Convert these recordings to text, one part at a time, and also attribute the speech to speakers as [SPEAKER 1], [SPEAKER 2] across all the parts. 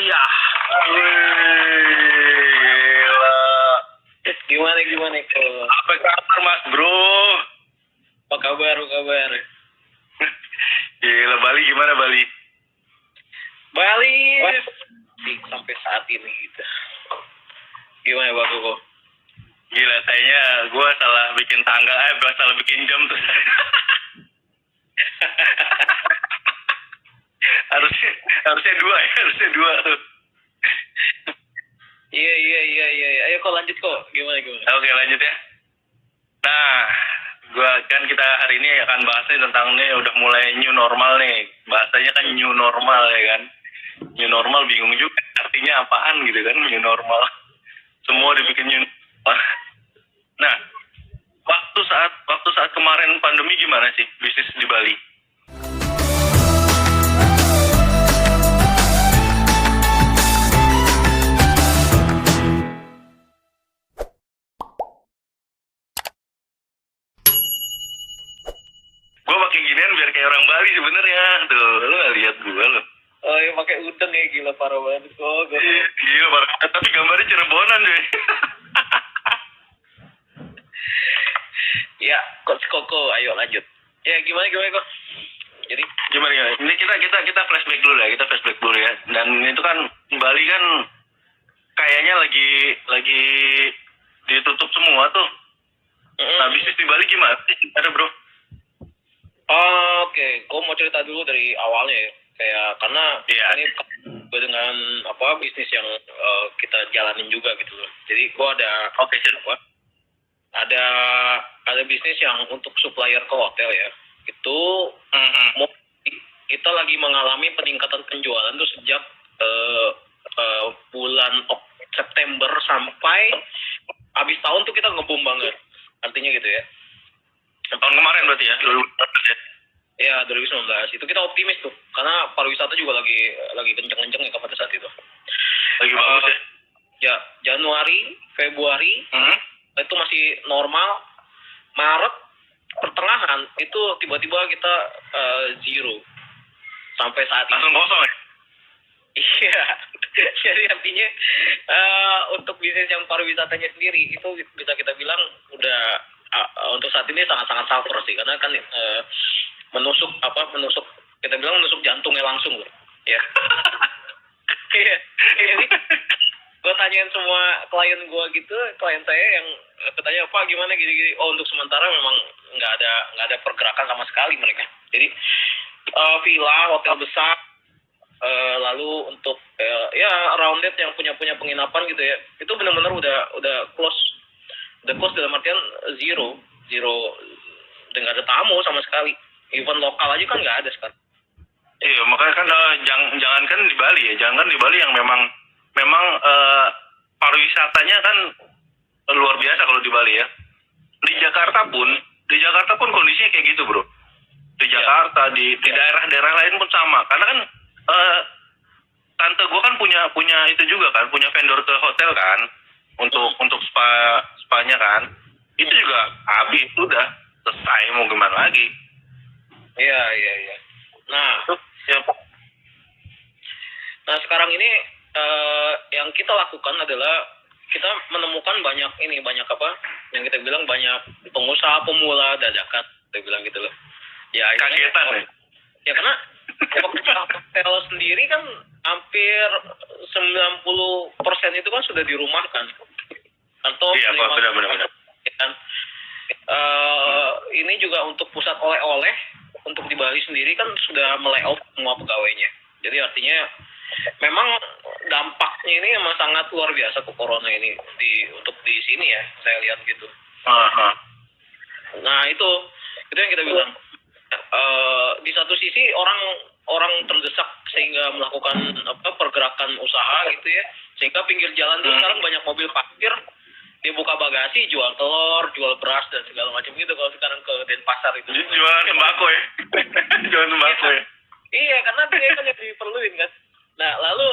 [SPEAKER 1] Iya. Wih, gila.
[SPEAKER 2] Gimana kok?
[SPEAKER 1] Apa kabar Mas Bro?
[SPEAKER 2] Apa kabar?
[SPEAKER 1] Gila, Bali gimana Bali?
[SPEAKER 2] Bali sampai saat ini gitu. Gimana Pak Koko?
[SPEAKER 1] Gila, kayaknya gue salah bikin tanggal, salah bikin jam tuh. harusnya dua tuh.
[SPEAKER 2] Iya. Ayo kok lanjut kok. Gimana?
[SPEAKER 1] Oke, lanjut ya. Nah, kita hari ini akan bahasnya tentang nih udah mulai new normal nih. Bahasanya kan new normal ya kan. New normal bingung juga artinya apaan gitu kan new normal. Semua dibikin new normal. Nah, waktu saat kemarin pandemi gimana sih bisnis di Bali? Gue pakai ginian biar kayak orang Bali sebenarnya. Tuh, lu nggak lihat gue lo.
[SPEAKER 2] Oh iya pakai udeng ya, gila parah banget kok.
[SPEAKER 1] Gila parah. Tapi gambarnya Cirebonan deh.
[SPEAKER 2] Ya, Koko, ayo lanjut. Ya gimana kok? Jadi
[SPEAKER 1] Gimana? Ini kita flashback dulu ya. Dan itu kan Bali kan kayaknya lagi ditutup semua tuh. Nah, bisnis di Bali gimana sih? Ada bro?
[SPEAKER 2] Oke, gue mau cerita dulu dari awalnya ya. Kayak karena ini dengan bisnis yang kita jalanin juga gitu loh. Jadi gue ada bisnis yang untuk supplier ke hotel ya. Itu kita lagi mengalami peningkatan penjualan tuh sejak bulan September sampai habis tahun tuh kita ngebom banget. Artinya gitu ya.
[SPEAKER 1] Tahun kemarin berarti ya? 2019 ya?
[SPEAKER 2] Ya, 2019. Itu kita optimis tuh. Karena pariwisata juga lagi kenceng-kencengnya pada saat itu.
[SPEAKER 1] Lagi bagus ya?
[SPEAKER 2] Ya, Januari, Februari, itu masih normal. Maret, pertengahan, itu tiba-tiba kita zero. Sampai saat ini.
[SPEAKER 1] Langsung kosong ya?
[SPEAKER 2] Iya. Jadi artinya untuk bisnis yang pariwisatanya sendiri, itu bisa kita bilang udah untuk saat ini sangat-sangat suffer sih, karena kan menusuk kita bilang menusuk jantungnya langsung loh ya. Iya, jadi gue tanyain semua klien saya yang bertanya apa gimana gini, untuk sementara memang nggak ada pergerakan sama sekali mereka. Jadi villa, hotel besar, lalu untuk rounded yang punya penginapan gitu ya, itu benar-benar udah close dalam artian zero, nggak ada tamu sama sekali. Even lokal aja kan nggak ada sekarang.
[SPEAKER 1] Iya, makanya kan jangankan di Bali ya, jangan di Bali yang memang pariwisatanya kan luar biasa kalau di Bali ya. Di Jakarta pun kondisinya kayak gitu bro. Di Jakarta, di daerah-daerah lain pun sama. Karena kan tante gue kan punya itu juga kan, punya vendor ke hotel kan, untuk spanya kan. Itu juga habis, udah selesai, mau gimana lagi.
[SPEAKER 2] Iya. Nah sekarang ini yang kita lakukan adalah kita menemukan banyak yang kita bilang banyak pengusaha pemula dadakan, kita bilang gitu loh. Ya
[SPEAKER 1] kagetan ya.
[SPEAKER 2] Ya karena hotel sendiri kan hampir 90% itu kan sudah dirumahkan. Atau
[SPEAKER 1] iya, benar.
[SPEAKER 2] Kan ini juga untuk pusat oleh-oleh untuk di Bali sendiri kan sudah melayoff semua pegawainya. Jadi artinya memang dampaknya ini memang sangat luar biasa ke corona ini untuk di sini ya, saya lihat gitu. Nah itu yang kita bilang. Di satu sisi orang terdesak sehingga melakukan pergerakan usaha gitu ya, sehingga pinggir jalan tuh sekarang banyak mobil parkir, dia buka bagasi, jual telur, jual beras dan segala macam gitu. Kalau sekarang ke Denpasar itu
[SPEAKER 1] jual sembako ya. Jual sembako ya.
[SPEAKER 2] Iya, karena dia kan yang diperluin kan. Nah lalu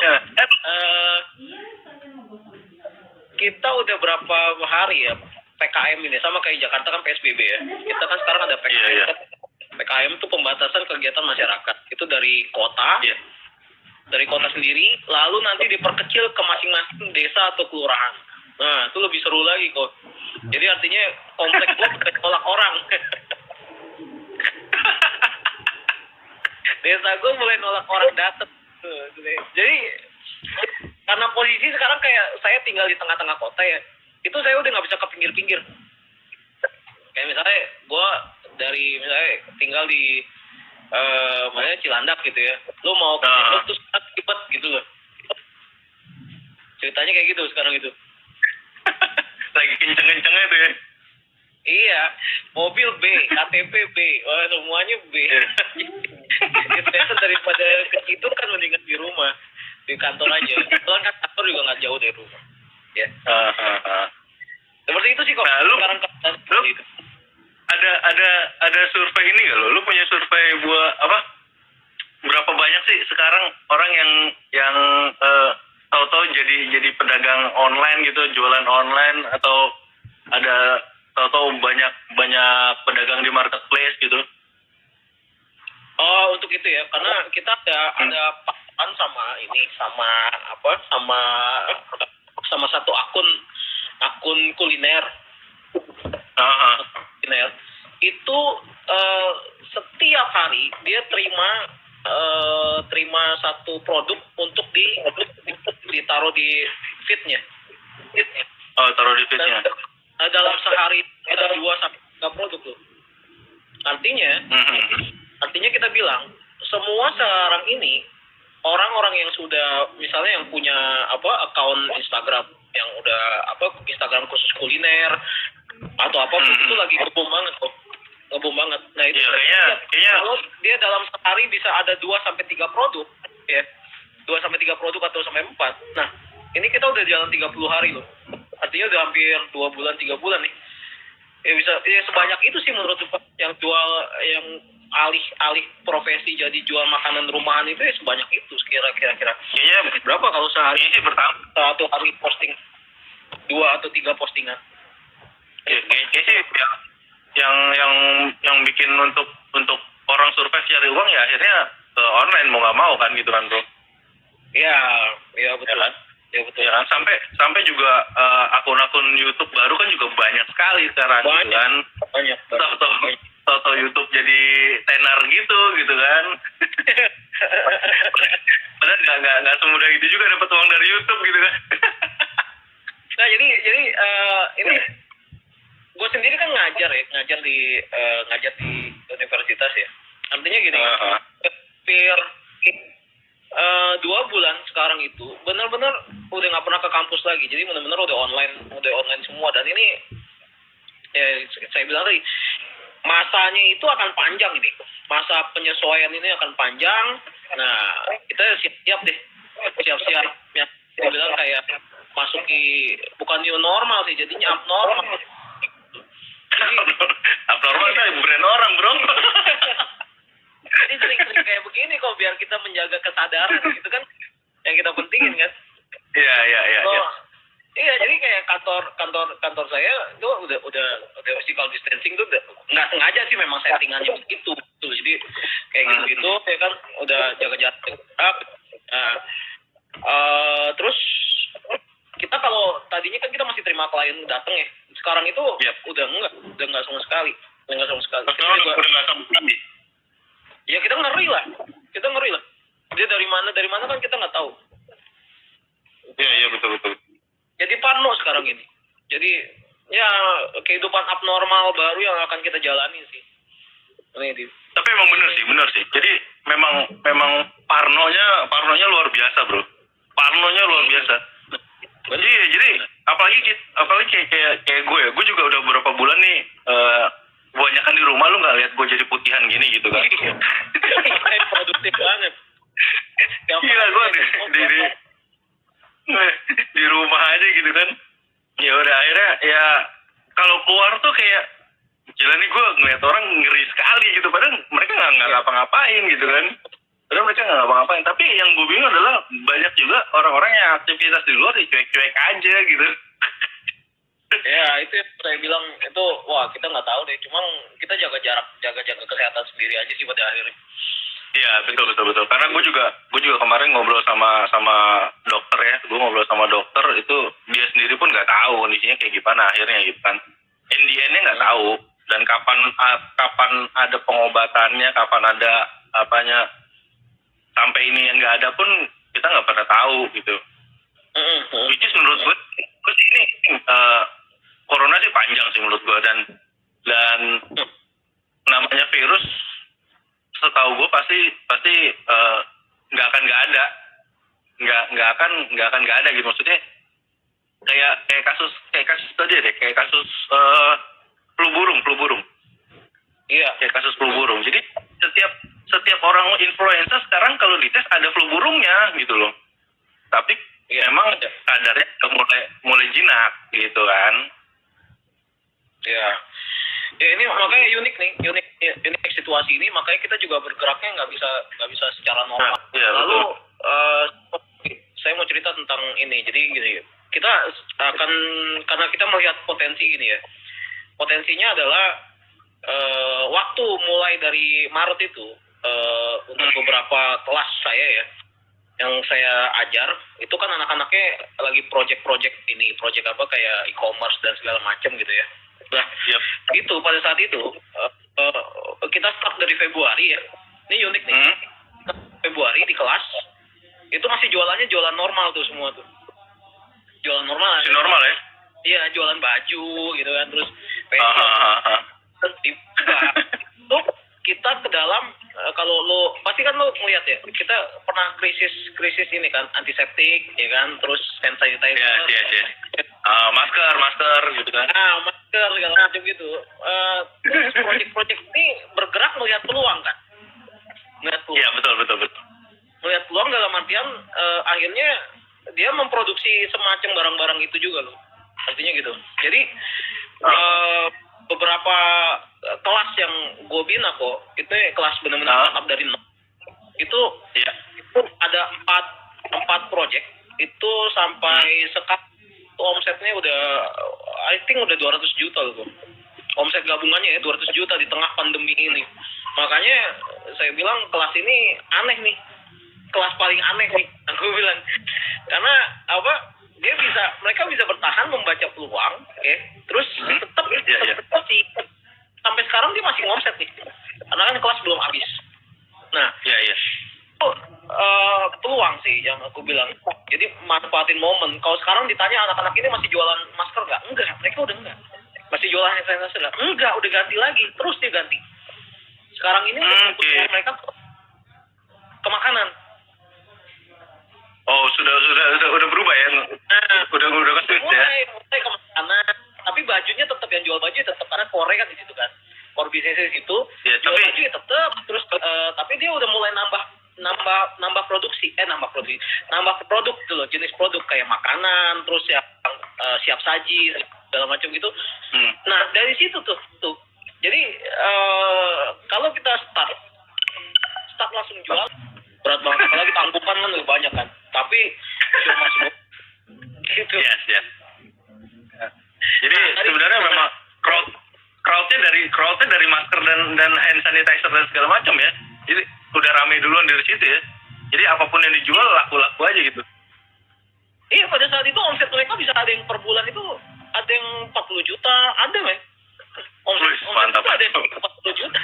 [SPEAKER 2] kita udah berapa hari ya PKM ini, sama kayak Jakarta kan PSBB ya. Kita kan sekarang ada PKM. Iya. PKM itu pembatasan kegiatan masyarakat. Itu dari kota dari kota sendiri, lalu nanti diperkecil ke masing-masing desa atau kelurahan. Nah, itu lebih seru lagi kok. Jadi artinya komplek gua mulai nolak orang. Desa gua mulai nolak orang datang. Jadi karena posisi sekarang kayak saya tinggal di tengah-tengah kota ya, itu saya udah nggak bisa ke pinggir-pinggir. Kayak misalnya gua dari misalnya tinggal di mana Cilandak gitu ya, lu mau ke Depok terus cepet gitu loh. Ceritanya kayak gitu sekarang itu.
[SPEAKER 1] Lagi kenceng-kencengnya tuh ya.
[SPEAKER 2] Iya, mobil B, KTP B, wah semuanya B. Gitu ya, daripada ke situ kan mendingan di rumah, di kantor aja. Kebetulan kan kantor juga nggak jauh dari rumah. Ya. Seperti itu sih kok.
[SPEAKER 1] Nah, lu
[SPEAKER 2] sekarang
[SPEAKER 1] lu
[SPEAKER 2] itu.
[SPEAKER 1] ada survei ini gak lo? Lu punya survei buat apa? Berapa banyak sih sekarang orang yang tahu-tahu jadi pedagang online gitu, jualan online, atau ada tahu-tahu banyak pedagang di marketplace gitu?
[SPEAKER 2] Oh, untuk itu ya, karena kita ada patokan sama satu akun kuliner. Kuliner itu setiap hari dia terima satu produk untuk ditaruh di feednya.
[SPEAKER 1] Oh, taruh di feednya.
[SPEAKER 2] Dalam sehari ada 2 sampai 3 produk loh. Artinya kita bilang semua sekarang ini orang-orang yang sudah misalnya yang punya akun Instagram yang udah Instagram khusus kuliner atau apapun itu lagi ngebom banget kok. Ngebom banget. Nah, itu kayaknya kalau dia dalam sehari bisa ada 2 sampai 3 produk ya. 2 sampai 3 produk atau sampai 4. Nah, ini kita udah jalan 30 hari loh. Artinya udah hampir 2 bulan 3 bulan nih. Ya bisa sebanyak itu sih menurut yang jual yang alih profesi jadi jual makanan rumahan itu ya sebanyak itu kira-kira. Kayaknya berapa kalau sehari ini satu hari posting 2 atau 3 postingan.
[SPEAKER 1] Kayaknya sih yang bikin untuk orang survei cari uang ya akhirnya ke online mau nggak mau kan gitu kan bro.
[SPEAKER 2] Ya betul kan. Ya betul.
[SPEAKER 1] Ya kan sampai juga akun-akun YouTube baru kan juga banyak sekali sekarang gitu kan.
[SPEAKER 2] Banyak.
[SPEAKER 1] Tahu YouTube jadi tenar gitu kan. Padahal nggak semudah itu juga dapat uang dari YouTube gitu kan.
[SPEAKER 2] Nah jadi ini gue sendiri kan ngajar di universitas ya. Artinya gini, hampir 2 bulan sekarang itu benar-benar udah nggak pernah ke kampus lagi. Jadi benar-benar udah online semua. Dan ini ya saya bilang tadi masanya itu akan panjang ini. Masa penyesuaian ini akan panjang. Nah kita siap-siap deh, siap-siap yang saya bilang kayak masuk di bukan new normal sih, jadinya abnormal. Jadi
[SPEAKER 1] abnormal kan brand orang bro.
[SPEAKER 2] Jadi sering-sering kayak begini kok biar kita menjaga kesadaran gitu kan yang kita pentingin kan.
[SPEAKER 1] Iya.
[SPEAKER 2] Iya, jadi kayak kantor saya itu udah physical distancing tuh nggak sengaja sih memang settingannya begitu. Jadi kayak gitu ya kan udah jaga jarak. Nah, terus kita kalau tadinya kan kita masih terima klien datang ya. Sekarang itu udah nggak sama sekali. Udah nggak sama sekali. Ya kita ngeri lah. Dia dari mana kan kita nggak tahu.
[SPEAKER 1] Iya betul.
[SPEAKER 2] Jadi parno sekarang ini. Jadi ya kehidupan abnormal baru yang akan kita jalani sih. Ini.
[SPEAKER 1] Tapi emang bener sih. Jadi memang parnonya luar biasa bro. Parnonya luar biasa. Jadi apalagi kayak gue juga udah beberapa bulan nih kebanyakan di rumah, lu nggak lihat gue jadi putihan gini gitu kan.
[SPEAKER 2] Produktif banget.
[SPEAKER 1] Gila gue di rumah aja gitu kan. Ya udah akhirnya ya kalau keluar tuh kayak gila nih, gue ngeliat orang ngeri sekali gitu. Padahal mereka nggak ngapa-ngapain gitu kan. Padahal mereka nggak ngapa-ngapain. Tapi yang gue bingung adalah banyak juga orang-orang yang aktivitas di luar cuek-cuek aja gitu.
[SPEAKER 2] Ya itu saya bilang itu wah kita nggak tahu deh. Cuma kita jaga jarak, jaga kesehatan sendiri aja sih pada akhirnya.
[SPEAKER 1] Iya, betul. Karena gue juga kemarin ngobrol sama dokter ya. Gue ngobrol sama dokter itu dia sendiri pun nggak tahu kondisinya kayak gimana akhirnya gitu kan. In the end-nya nggak tahu dan kapan ada pengobatannya, kapan ada apanya, sampai ini yang nggak ada pun kita nggak pernah tahu gitu. Which is menurut gue sih ini corona sih panjang sih menurut gue dan namanya virus setahu gue pasti nggak akan nggak ada, nggak akan nggak ada gitu, maksudnya kayak kasus tadi deh, kayak kasus flu burung.
[SPEAKER 2] Iya.
[SPEAKER 1] Kayak kasus flu burung. Jadi setiap orang influenza sekarang kalau dites ada flu burungnya gitu loh. Tapi memang kadarnya mulai jinak gitu kan.
[SPEAKER 2] Ya. Ya ini makanya unik situasi ini, makanya kita juga bergeraknya nggak bisa secara normal. Lalu saya mau cerita tentang ini. Jadi gini, kita akan, karena kita melihat potensi ini ya. Potensinya adalah waktu mulai dari Maret itu untuk beberapa kelas saya ya, yang saya ajar itu kan anak-anaknya lagi project apa kayak e-commerce dan segala macam gitu ya. Nah, itu pada saat itu kita start dari Februari ya. Ini unik nih. Februari di kelas itu masih jualan normal tuh semua tuh. Jualan normal.
[SPEAKER 1] Masih normal ya?
[SPEAKER 2] Iya, jualan baju gitu kan, terus itu kita ke dalam, kalau lo pasti kan lo melihat ya, kita pernah krisis ini kan, antiseptik ya kan, terus hand sanitizer,
[SPEAKER 1] masker gitu kan.
[SPEAKER 2] Masker segala macam gitu. Terus proyek ini bergerak melihat peluang kan,
[SPEAKER 1] Iya, betul.
[SPEAKER 2] Melihat peluang dalam artian akhirnya dia memproduksi semacam barang-barang itu juga loh, artinya gitu. Jadi beberapa kelas yang gue bina kok, itu kelas benar-benar up dari nol. Itu ada empat project itu sampai sekarang omsetnya udah, I think udah 200 juta loh. Omset gabungannya ya 200 juta di tengah pandemi ini. Makanya saya bilang kelas ini aneh nih. Kelas paling aneh nih, aku bilang. Karena apa? Mereka bisa bertahan membaca peluang, ya. Terus tetap sih sampai sekarang dia masih ngomset nih. Karena kan kelas belum habis. Nah, itu peluang sih yang aku bilang. Jadi manfaatin momen. Kalau sekarang ditanya anak-anak ini masih jualan masker nggak? Enggak, mereka udah enggak. Masih jualan hand sanitizer nggak? Enggak, udah ganti lagi. Terus dia ganti. Sekarang ini mereka ke makanan.
[SPEAKER 1] Oh, sudah berubah ya? Udah ke switch ya?
[SPEAKER 2] Mulai ke makanan. Tapi bajunya tetap, yang jual baju tetap, karena core kan di situ kan. Core bisnis di situ. Ya, jual baju tetap, terus tapi dia udah mulai nambah produksi. Nambah produk gitu loh, jenis produk kayak makanan, terus yang siap saji segala macam gitu. Nah, dari situ tuh. Jadi kalau kita start langsung jual berat banget, apalagi tanggungan kan lebih banyak kan. Tapi cuma semua gitu.
[SPEAKER 1] Yes. Jadi sebenarnya memang crowdnya dari masker dan hand sanitizer dan segala macam ya. Jadi udah ramai duluan dari situ ya. Jadi apapun yang dijual laku-laku aja gitu.
[SPEAKER 2] Iya, pada saat itu omset mereka bisa ada yang per bulan itu ada yang 40 juta, ada men. Omset
[SPEAKER 1] mantap.
[SPEAKER 2] Ada yang 40 juta.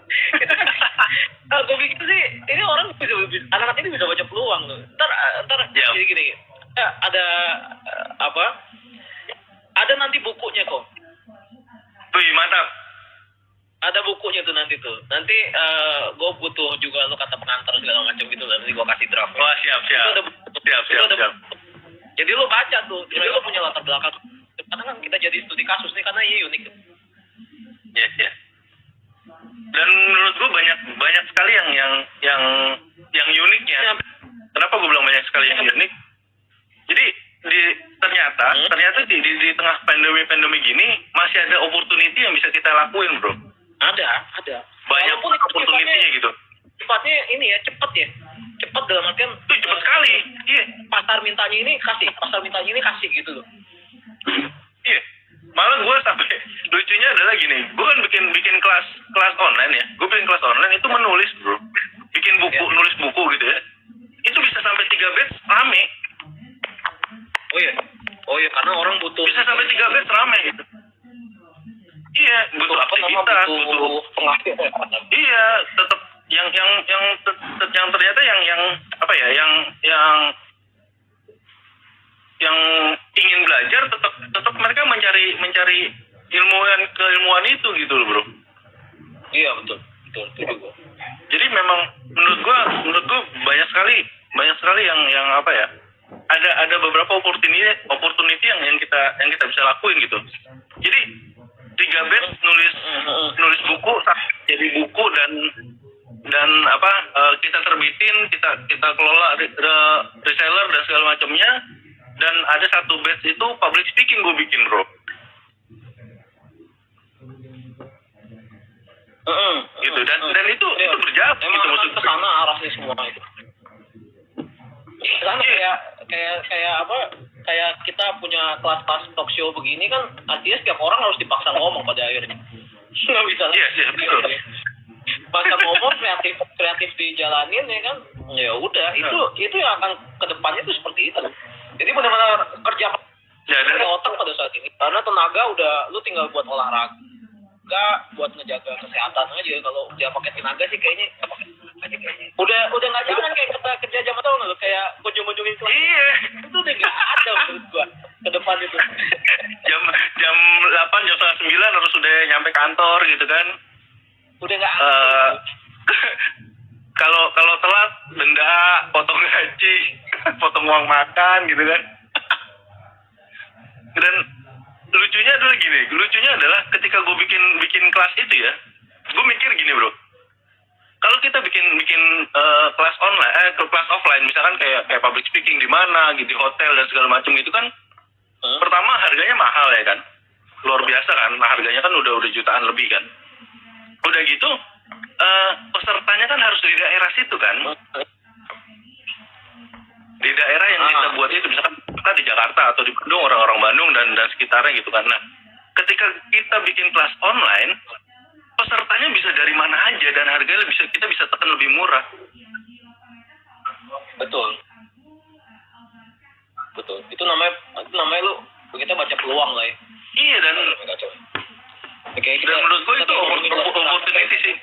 [SPEAKER 2] Itu kan, gue pikir sih ini orang bisa anak-anak ini bisa baca peluang loh. Ntar jadi gini, ada ada nanti bukunya kok.
[SPEAKER 1] Wih, mantap.
[SPEAKER 2] Ada bukunya tuh nanti tuh. Nanti gue butuh juga lo kata pengantar segala macam gitu, nanti gue kasih draft.
[SPEAKER 1] Wah, siap.
[SPEAKER 2] Siap. Jadi lo baca tuh, jadi lo punya latar belakang. Karena kan kita jadi studi kasus nih, karena ini unik.
[SPEAKER 1] Yes. Dan menurut gue banyak sekali yang uniknya. Kenapa gue bilang banyak sekali yang unik? Jadi ternyata di tengah pandemi gini masih ada opportunity yang bisa kita lakuin, bro.
[SPEAKER 2] Ada.
[SPEAKER 1] Banyak opportunity-nya gitu.
[SPEAKER 2] Sifatnya ini ya, cepat ya. Cepat dalam artian
[SPEAKER 1] cepat sekali. Iya.
[SPEAKER 2] Pasar mintanya ini kasih gitu loh.
[SPEAKER 1] Iya. Malah gue sampai lucunya adalah gini, gue kan bikin kelas online ya. Gue bikin kelas online itu menulis, bro. bikin buku, nulis buku gitu ya, itu bisa sampai 3 batch rame.
[SPEAKER 2] Oh iya, karena orang butuh.
[SPEAKER 1] Bisa sampai 3 batch rame gitu. Iya, butuh aktivitas, butuh
[SPEAKER 2] penghasilan.
[SPEAKER 1] Iya, tetap yang ternyata yang apa ya, yang ingin belajar tetap mereka mencari keilmuan itu gitu loh, bro.
[SPEAKER 2] Iya, betul juga.
[SPEAKER 1] Jadi memang menurut gua banyak sekali yang apa ya, ada beberapa opportunity yang kita bisa lakuin gitu. Jadi 3 batch nulis buku, jadi buku dan apa, kita terbitin, kita kelola reseller dan segala macamnya, dan ada 1 batch itu public speaking gue bikin, bro. Gitu, dan itu berjalan gitu, maksud
[SPEAKER 2] ke sana arahnya semua itu. Karena kayak apa, kayak kita punya kelas talk show begini kan, artinya setiap orang harus dipaksa ngomong pada akhirnya. Nggak bisa lah.
[SPEAKER 1] Iya, betul.
[SPEAKER 2] Paksa ngomong, kreatif dijalanin ya kan, ya udah, itu yang akan kedepannya itu seperti itu. Jadi benar-benar kerja otak pada saat ini, karena tenaga udah lu tinggal buat olahraga, buat ngejaga kesehatan aja. Kalau dia pakai tenaga sih kayaknya udah nggak jalan kayak kita kerja jam atau nggak, kayak kunjung-kunjungin kelas. Iya, itu udah nggak ada menurut gua ke depan itu.
[SPEAKER 1] jam 8, jam 8:30 harus udah nyampe kantor gitu kan.
[SPEAKER 2] Udah nggak ada.
[SPEAKER 1] Kalau telat denda, potong gaji, potong uang makan gitu kan. Dan lucunya adalah ketika gue bikin kelas itu ya, gue mikir gini, bro. Kalau kita bikin kelas online, kelas offline, misalkan kayak public speaking di mana gitu, di hotel dan segala macam gitu kan, pertama harganya mahal ya kan, luar biasa kan, harganya kan udah jutaan lebih kan. Udah gitu, pesertanya kan harus dari daerah situ kan, di daerah yang kita buat itu, misalkan kita di Jakarta atau di Bandung, orang-orang Bandung dan sekitarnya gitu kan. Nah, ketika kita bikin kelas online, pesertanya bisa dari mana aja dan harganya kita bisa tekan lebih murah.
[SPEAKER 2] Betul. Itu namanya lu kita baca peluang lah ya.
[SPEAKER 1] Iya, dan menurut gue itu opportunity sih.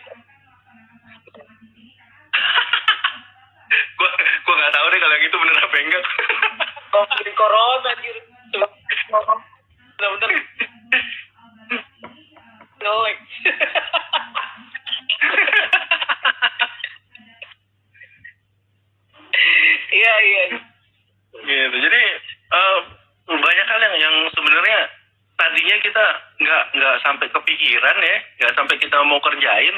[SPEAKER 1] Gue nggak tahu deh kalau yang itu bener apa enggak.
[SPEAKER 2] Covid corona anjir. Bener-bener ngelek. Iya.
[SPEAKER 1] Gitu. Jadi banyak hal yang sebenarnya tadinya kita nggak sampai kepikiran ya, nggak sampai kita mau kerjain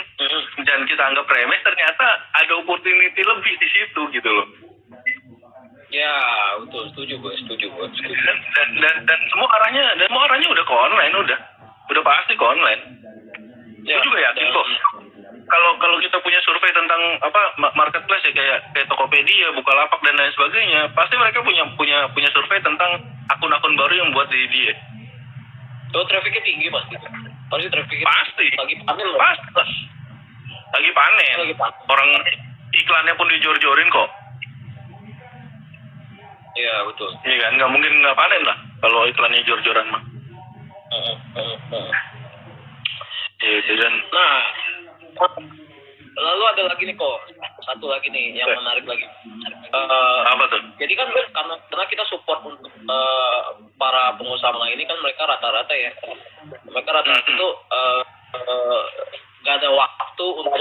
[SPEAKER 1] dan kita anggap remeh, ternyata ada opportunity lebih di situ gitu loh.
[SPEAKER 2] Ya, betul, setuju gue.
[SPEAKER 1] Dan semua arahnya udah ke online, udah pasti ke online. Ya, gue juga yakin kok. Kalau kita punya survei tentang apa marketplace ya, kayak Tokopedia, Bukalapak dan lain sebagainya, pasti mereka punya survei tentang akun-akun baru yang buat di dia.
[SPEAKER 2] So, trafficnya tinggi pasti.
[SPEAKER 1] Pasti.
[SPEAKER 2] Lagi panen loh.
[SPEAKER 1] Pasti. Lagi panen. Orang iklannya pun dijor-jorin kok.
[SPEAKER 2] Iya, betul.
[SPEAKER 1] Iya kan, nggak mungkin nggak panen lah kalau iklannya jor-joran mah. Gitu kan.
[SPEAKER 2] Nah, lalu ada lagi nih kok, satu lagi nih yang menarik lagi.
[SPEAKER 1] Apa tuh?
[SPEAKER 2] Jadi kan karena kita support untuk para pengusaha ini kan, mereka rata-rata itu nggak ada waktu untuk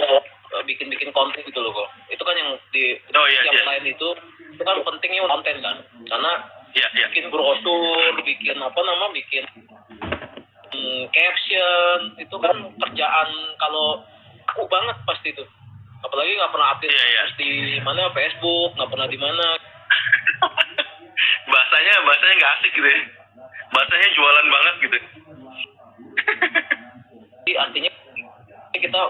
[SPEAKER 2] bikin konten gitu loh kok. Itu kan yang di yang lain itu kan pentingnya konten kan, karena bikin brosur, bikin caption itu kan kerjaan kalau aku banget pasti itu. Apalagi nggak pernah update di mana, Facebook, nggak pernah di mana.
[SPEAKER 1] bahasanya nggak asik gitu ya. Bahasanya jualan banget gitu.
[SPEAKER 2] Jadi artinya kita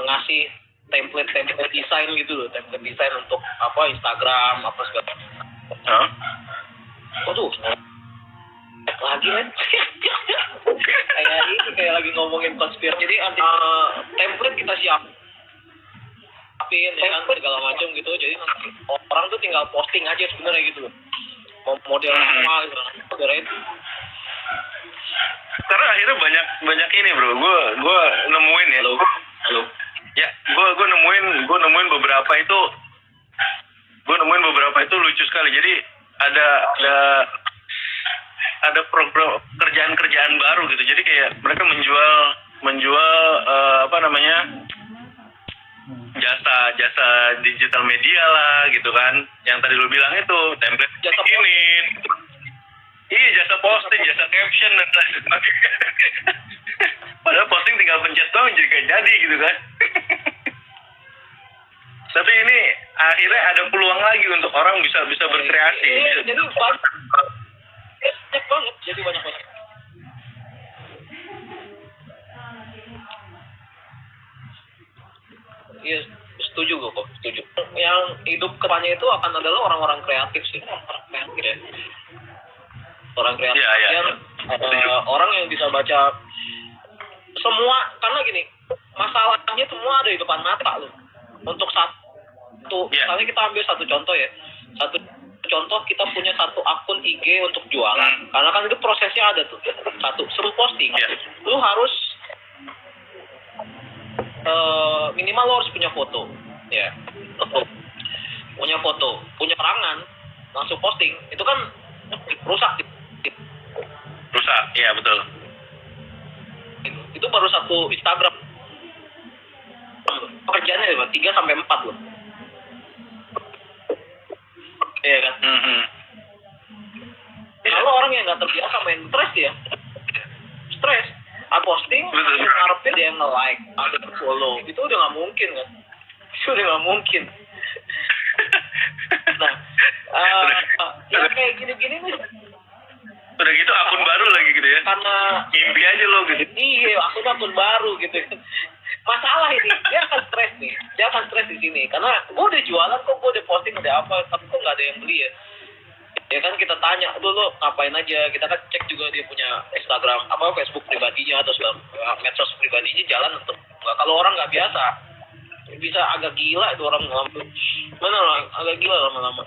[SPEAKER 2] ngasih template desain gitu loh, template desain untuk apa, Instagram apa segala. Waduh, lagi kan? kayak lagi ngomongin konspirasi. Jadi template kita siap rapin ya kan segala macam gitu, jadi nanti orang tuh tinggal posting aja sebenarnya gitu loh, mau model apa gitu model itu.
[SPEAKER 1] Karena akhirnya banyak ini bro, gue nemuin ya.
[SPEAKER 2] Halo.
[SPEAKER 1] Ya, gue nemuin beberapa itu, lucu sekali. Jadi ada program kerjaan baru gitu. Jadi kayak mereka menjual apa namanya, jasa digital media lah gitu kan. Yang tadi lu bilang itu template
[SPEAKER 2] Jasa
[SPEAKER 1] ini. Iya, jasa posting, jasa caption dan lain sebagainya. Padahal posting tinggal pencet doang jadi gitu kan. Tapi ini akhirnya ada peluang lagi untuk orang bisa berkreasi.
[SPEAKER 2] Jadi banyak banget, jadi banyak banget. Iya, setuju gue kok, setuju. Yang hidup kedepannya itu akan adalah orang-orang kreatif sih, orang kreatif ya. Orang kreatif orang yang bisa baca semua, karena gini, masalahnya semua ada di depan mata loh. Untuk misalnya kita ambil satu contoh ya, kita punya satu akun IG untuk jualan, karena kan itu prosesnya ada tuh, sebelum posting, lu harus minimal lo harus punya foto, ya, punya keterangan, langsung posting, itu kan rusak,
[SPEAKER 1] iya betul.
[SPEAKER 2] Itu baru satu Instagram, pekerjaannya ada 3-4 loh, iya kan? Kalau orang yang nggak terbiasa main stres, posting, ngarepin dia yang nge-like, ada follow, itu udah nggak mungkin kan? Nah, ya kayak gini-gini nih.
[SPEAKER 1] Udah gitu akun baru lagi gitu ya?
[SPEAKER 2] Karena
[SPEAKER 1] mimpi aja lo gitu.
[SPEAKER 2] Iya, akun baru gitu. Masalah ini, dia akan stres di sini. Karena gue udah jualan kok, gue udah posting, udah apa, tapi kok nggak ada yang beli ya. Ya kan kita tanya, lo ngapain aja, kita kan cek juga dia punya Instagram, Facebook pribadinya, atau medsos pribadinya jalan atau enggak. Kalau orang nggak biasa, bisa agak gila itu orang lama. Mana lah, agak gila lama-lama.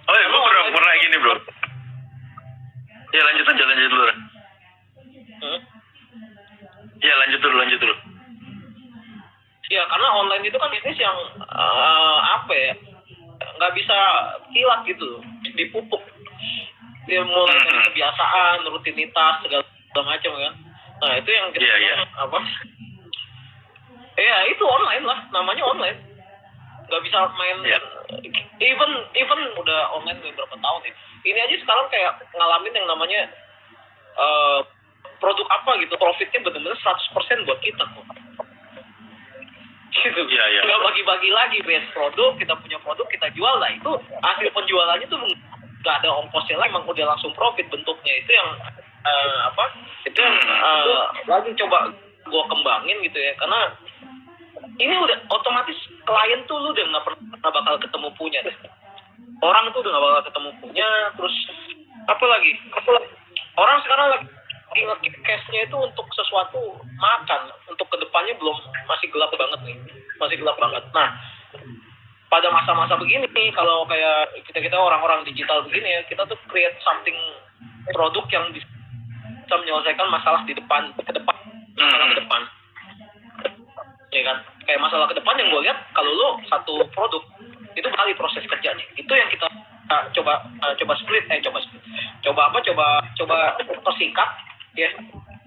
[SPEAKER 1] Oh ya, gue pernah gini bro. Ya lanjut dulu. Ya lanjut dulu. Ya
[SPEAKER 2] karena online itu kan bisnis yang nggak bisa kilat gitu, dipupuk. Dia mulai dari kebiasaan, rutinitas, segala macam kan. Nah itu yang kita ya itu online lah, namanya online. Nggak bisa main. Even udah online beberapa tahun ya. Ini aja sekarang kayak ngalamin yang namanya produk apa gitu, profitnya benar-benar 100% buat kita kok. Gitu. Nggak bagi-bagi lagi, base produk, kita punya produk, kita jual lah, itu hasil penjualannya tuh nggak ada ongkosnya lagi, emang udah langsung profit bentuknya. Itu yang lagi coba gue kembangin gitu ya, karena ini udah otomatis klien tuh lu udah nggak pernah bakal ketemu punya deh. Orang tuh udah nggak bakal ketemu punya. Terus apa lagi orang sekarang lagi nge-keep cash-nya itu untuk sesuatu makan, untuk kedepannya masih gelap banget. Nah pada masa-masa begini nih, kalau kayak kita orang-orang digital begini ya, kita tuh create something, produk yang bisa menyelesaikan masalah ke depan ya kan. Kayak masalah ke depan yang gue lihat, kalau lo satu produk itu kali proses kerjanya, itu yang kita coba persingkat ya.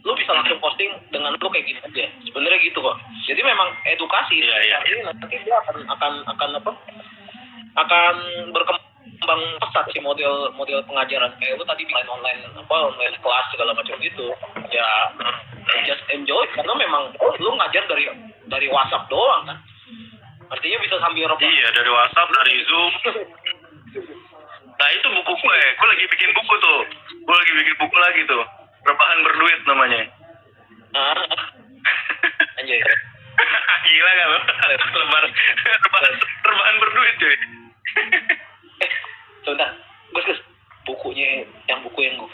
[SPEAKER 2] Lu bisa langsung posting dengan lu kayak gini aja, sebenarnya gitu kok. Jadi memang edukasi ini nanti dia akan berkembang pesat sih model pengajaran kayak lu tadi online kelas segala macam gitu ya. Just enjoy, karena memang lu ngajar dari WhatsApp doang kan, artinya bisa sambil rekam.
[SPEAKER 1] Iya, dari WhatsApp, dari Zoom. Nah itu buku gue lagi bikin buku lagi tuh, rebahan berduit namanya.
[SPEAKER 2] Anjay.
[SPEAKER 1] Gila gak lo? Rebahan berduit cuy.
[SPEAKER 2] Sebentar, Gus, buku yang gue.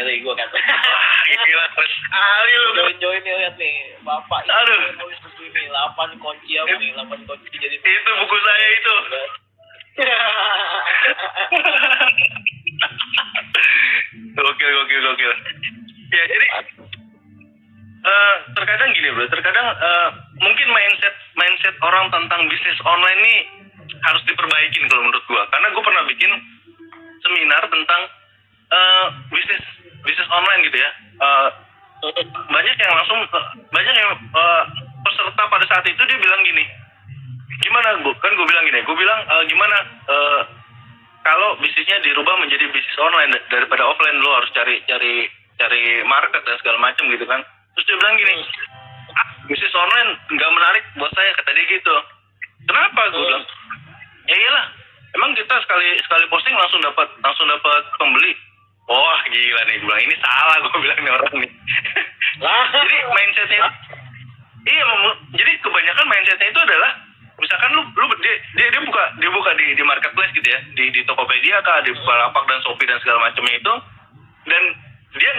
[SPEAKER 2] dari gue kan.
[SPEAKER 1] Gila, keren sekali lu.
[SPEAKER 2] Join nih, lihat nih, bapak
[SPEAKER 1] Aduh.
[SPEAKER 2] ini nulis buku ini 8 kunci apa nih, 8 kunci jadi
[SPEAKER 1] Itu buku saya itu. Gokil. Ya jadi terkadang gini bro, terkadang mungkin mindset orang tentang bisnis online ini harus diperbaikin kalau menurut gua. Karena gua pernah bikin seminar tentang bisnis online gitu ya. Banyak yang peserta pada saat itu dia bilang gini, gimana gue bilang gini, gimana kalau bisnisnya dirubah menjadi bisnis online daripada offline, lo harus cari market dan segala macam gitu kan. Terus dia bilang gini, bisnis online nggak menarik buat saya, kata dia gitu. Kenapa? Gue bilang, ya iyalah, emang kita sekali posting langsung dapat pembeli. Wah gila nih, gue bilang ini salah, gue bilang nih orang nih. Jadi mindsetnya, iya, jadi kebanyakan mindsetnya itu adalah, misalkan lu dia buka di marketplace gitu ya, di Tokopedia kah, di Bukalapak dan Shopee dan segala macamnya itu, dan dia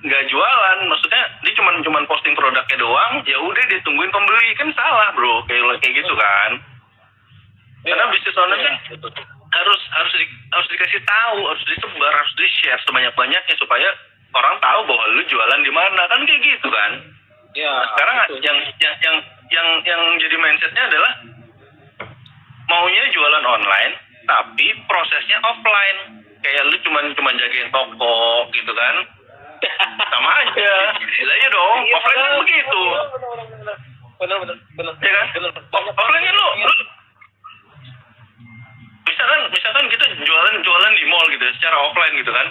[SPEAKER 1] nggak jualan, maksudnya dia cuman posting produknya doang, ya udah dia tungguin pembeli, kan salah bro, kayak gitu kan. Karena bisnis online kan harus dikasih tahu, harus disebar, harus di-share sebanyak-banyaknya supaya orang tahu bahwa lu jualan di mana, kan kayak gitu kan.
[SPEAKER 2] Ya,
[SPEAKER 1] nah, sekarang yang jadi mindsetnya adalah maunya jualan online tapi prosesnya offline, kayak lu cuman jagain toko gitu kan. Sama aja dong, offline kan begitu.
[SPEAKER 2] Benar.
[SPEAKER 1] Ya kan? Offline kan lu misalkan kita jualan di mall gitu secara offline gitu kan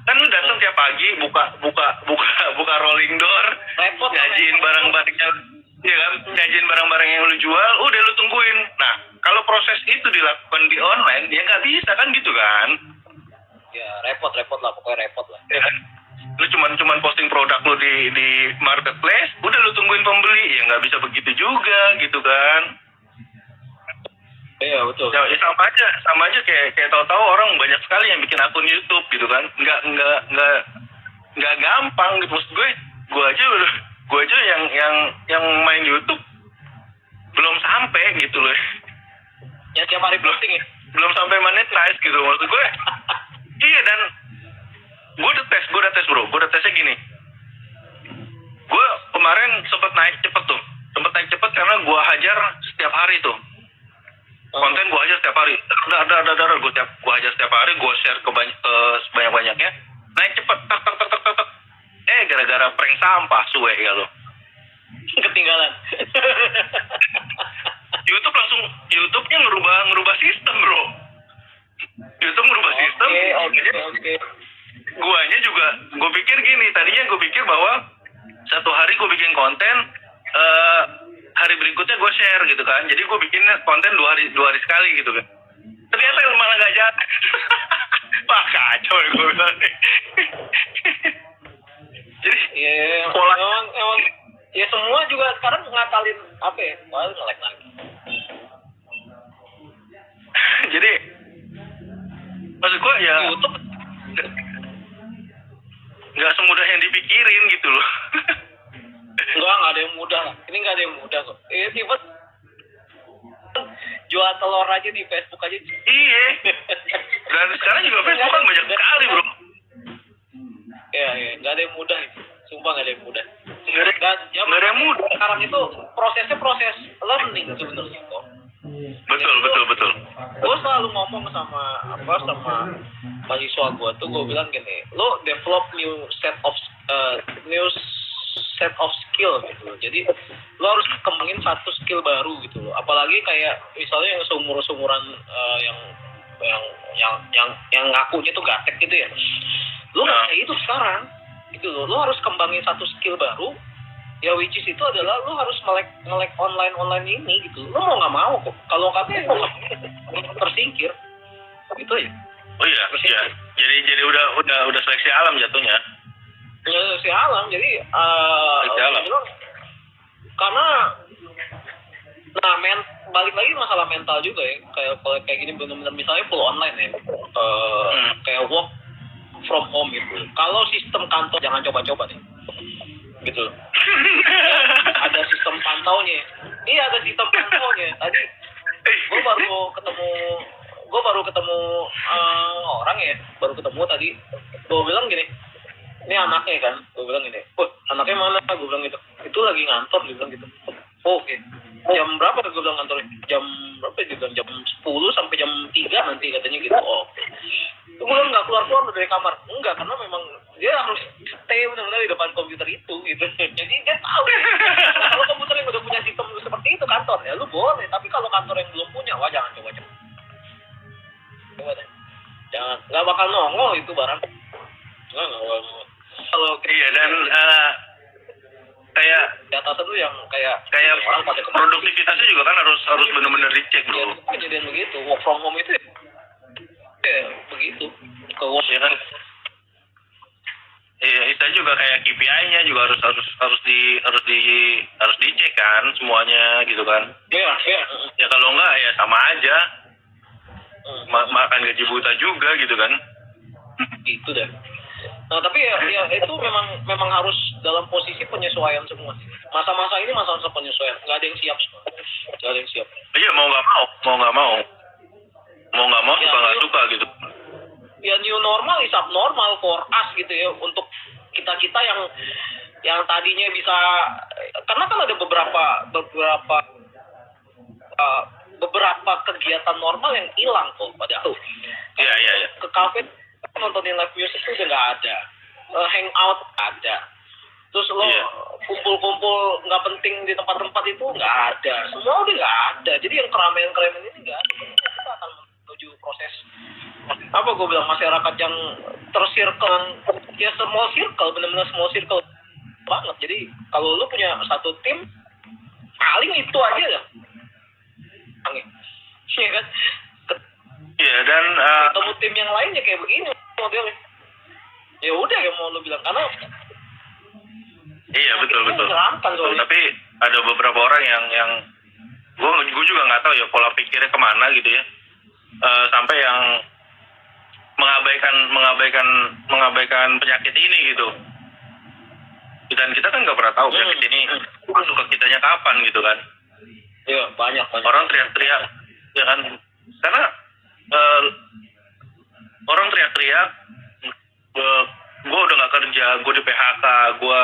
[SPEAKER 1] lu datang tiap pagi buka rolling door,
[SPEAKER 2] repot,
[SPEAKER 1] ngajiin barang-barangnya, ya kan, ngajiin barang-barang yang lu jual, udah lu tungguin. Nah kalau proses itu dilakukan di online ya nggak bisa kan gitu kan.
[SPEAKER 2] Ya repot lah, pokoknya repot lah.
[SPEAKER 1] Ya kan? Lu cuman posting produk lu di marketplace, udah lu tungguin pembeli, ya nggak bisa begitu juga gitu kan.
[SPEAKER 2] Iya betul.
[SPEAKER 1] Ya, sama aja kayak tahu-tahu orang banyak sekali yang bikin akun YouTube gitu kan. Nggak gampang gitu. Maksud gue aja yang main YouTube belum sampai gitu loh.
[SPEAKER 2] Ya tiap hari posting ya.
[SPEAKER 1] Belum sampai monetize gitu maksud gue. Iya, dan gue udah tes bro. Gue udah tesnya gini. Gue kemarin sempat naik cepet karena gue hajar setiap hari tuh. Konten gue aja setiap hari, gue aja setiap hari, gue share ke sebanyak-banyaknya, naik cepet, tak. Gara-gara prank sampah, suwe ya lo.
[SPEAKER 2] Ketinggalan.
[SPEAKER 1] YouTube-nya ngerubah sistem bro. YouTube ngerubah sistem.
[SPEAKER 2] Oke.
[SPEAKER 1] Guanya juga, gue pikir gini, tadinya gue pikir bahwa satu hari gue bikin konten, hari berikutnya gue share gitu kan, jadi gue bikin konten dua hari sekali gitu kan. Ternyata malah gak jadi. Wah kacau ya gue bilang. Jadi
[SPEAKER 2] pola emang ya semua juga sekarang ngakalin apa ya, nge-like lagi.
[SPEAKER 1] Jadi maksud gue ya
[SPEAKER 2] YouTube
[SPEAKER 1] nggak semudah yang dipikirin gitu loh.
[SPEAKER 2] Nggak ada yang mudah lah. Ini nggak ada yang mudah kok. Tiba jual telur aja di Facebook aja.
[SPEAKER 1] Iya. Dan sekarang juga Facebook kan banyak sekali bro.
[SPEAKER 2] Iya. Nggak ada yang mudah. Sumpah nggak ada yang mudah.
[SPEAKER 1] Nggak ada yang mudah.
[SPEAKER 2] Sekarang itu prosesnya proses learning sebenarnya kok.
[SPEAKER 1] Betul.
[SPEAKER 2] Gue selalu ngomong sama mahasiswa gue tuh, gue bilang gini, lo develop new set of skill gitu loh. Jadi lo harus kembangin satu skill baru gitu loh. Apalagi kayak misalnya yang seumuran yang ngakunya tuh gatek gitu ya. Lo nggak kayak itu sekarang gitu loh. Lo harus kembangin satu skill baru. Ya which is itu adalah lo harus melek online ini gitu. Lo mau nggak mau kok. Kalau nggak tersingkir gitu ya.
[SPEAKER 1] Oh iya. Jadi udah seleksi alam jatuhnya.
[SPEAKER 2] Ya seleksi alam. Jadi bilang, karena balik lagi masalah mental juga ya. Kayak gini benar-benar misalnya full online ya. Kayak from home itu, kalau sistem kantor jangan coba-coba nih, gitu. Ada sistem pantaunya. Iya, ada sistem pantaunya. Tadi gue baru ketemu orang ya, baru ketemu tadi. Gue bilang gini, ini anaknya kan, gue bilang gini, anaknya mana? Gue bilang gitu, itu lagi ngantor, dia bilang gitu. Oke. Jam berapa gue bilang kantornya? Jam berapa? Dia bilang jam 10 sampai jam 3 nanti katanya gitu. Oke. Gue bilang nggak keluar dari kamar. Enggak, karena memang dia harus stay benar-benar di depan komputer itu gitu. Jadi dia tahu. Nah, kalau komputer yang udah punya sistem seperti itu kantor ya lu boleh. Tapi kalau kantor yang belum punya, wah jangan coba-coba. Jangan, nggak bakal nongol itu barang. Nggak nongol. Kalau
[SPEAKER 1] iya, dan kayak
[SPEAKER 2] data itu yang kayak
[SPEAKER 1] orang pada produktivitasnya juga kan harus benar-benar dicek, bro.
[SPEAKER 2] Ya, kejadian begitu, work from home itu ya begitu.
[SPEAKER 1] Ya kan. Iya, itu juga kayak KPI-nya juga harus dicek kan semuanya gitu kan.
[SPEAKER 2] Iya.
[SPEAKER 1] Ya kalau enggak ya sama aja. Makan gaji buta juga gitu kan.
[SPEAKER 2] Itu dah. Nah, tapi ya itu memang harus dalam posisi penyesuaian semua. Masa-masa ini masa-masa penyesuaian. Nggak ada yang siap semua. Nggak ada yang siap.
[SPEAKER 1] Iya, mau nggak mau
[SPEAKER 2] Ya,
[SPEAKER 1] suka nggak suka gitu.
[SPEAKER 2] Ya new normal is abnormal for us gitu ya, untuk kita yang tadinya bisa, karena kan ada beberapa kegiatan normal yang hilang kok pada aku.
[SPEAKER 1] Iya.
[SPEAKER 2] Ke kafe nontonin live music itu udah nggak ada, hangout ada, terus lo kumpul-kumpul nggak penting di tempat-tempat itu nggak ada, semua udah nggak ada. Jadi yang keramaian ini nggak ada. Kita akan menuju proses apa gue bilang, masyarakat yang tersirkel, ya small circle, benar-benar small circle banget. Jadi kalau lu punya satu tim paling itu aja ya, iya kan?
[SPEAKER 1] Iya, dan
[SPEAKER 2] ketemu tim yang lainnya kayak begini modelnya. Ya udah ya mau lu bilang, karena
[SPEAKER 1] iya betul. Tapi ada beberapa orang yang gue juga nggak tahu ya pola pikirnya kemana gitu ya, sampai yang mengabaikan penyakit ini gitu. Dan kita kan nggak pernah tahu penyakit ini masuk ke kitanya kapan gitu kan.
[SPEAKER 2] Iya, banyak.
[SPEAKER 1] Orang teriak-teriak ya kan, karena orang teriak-teriak, gue udah nggak kerja, gue di PHK, gue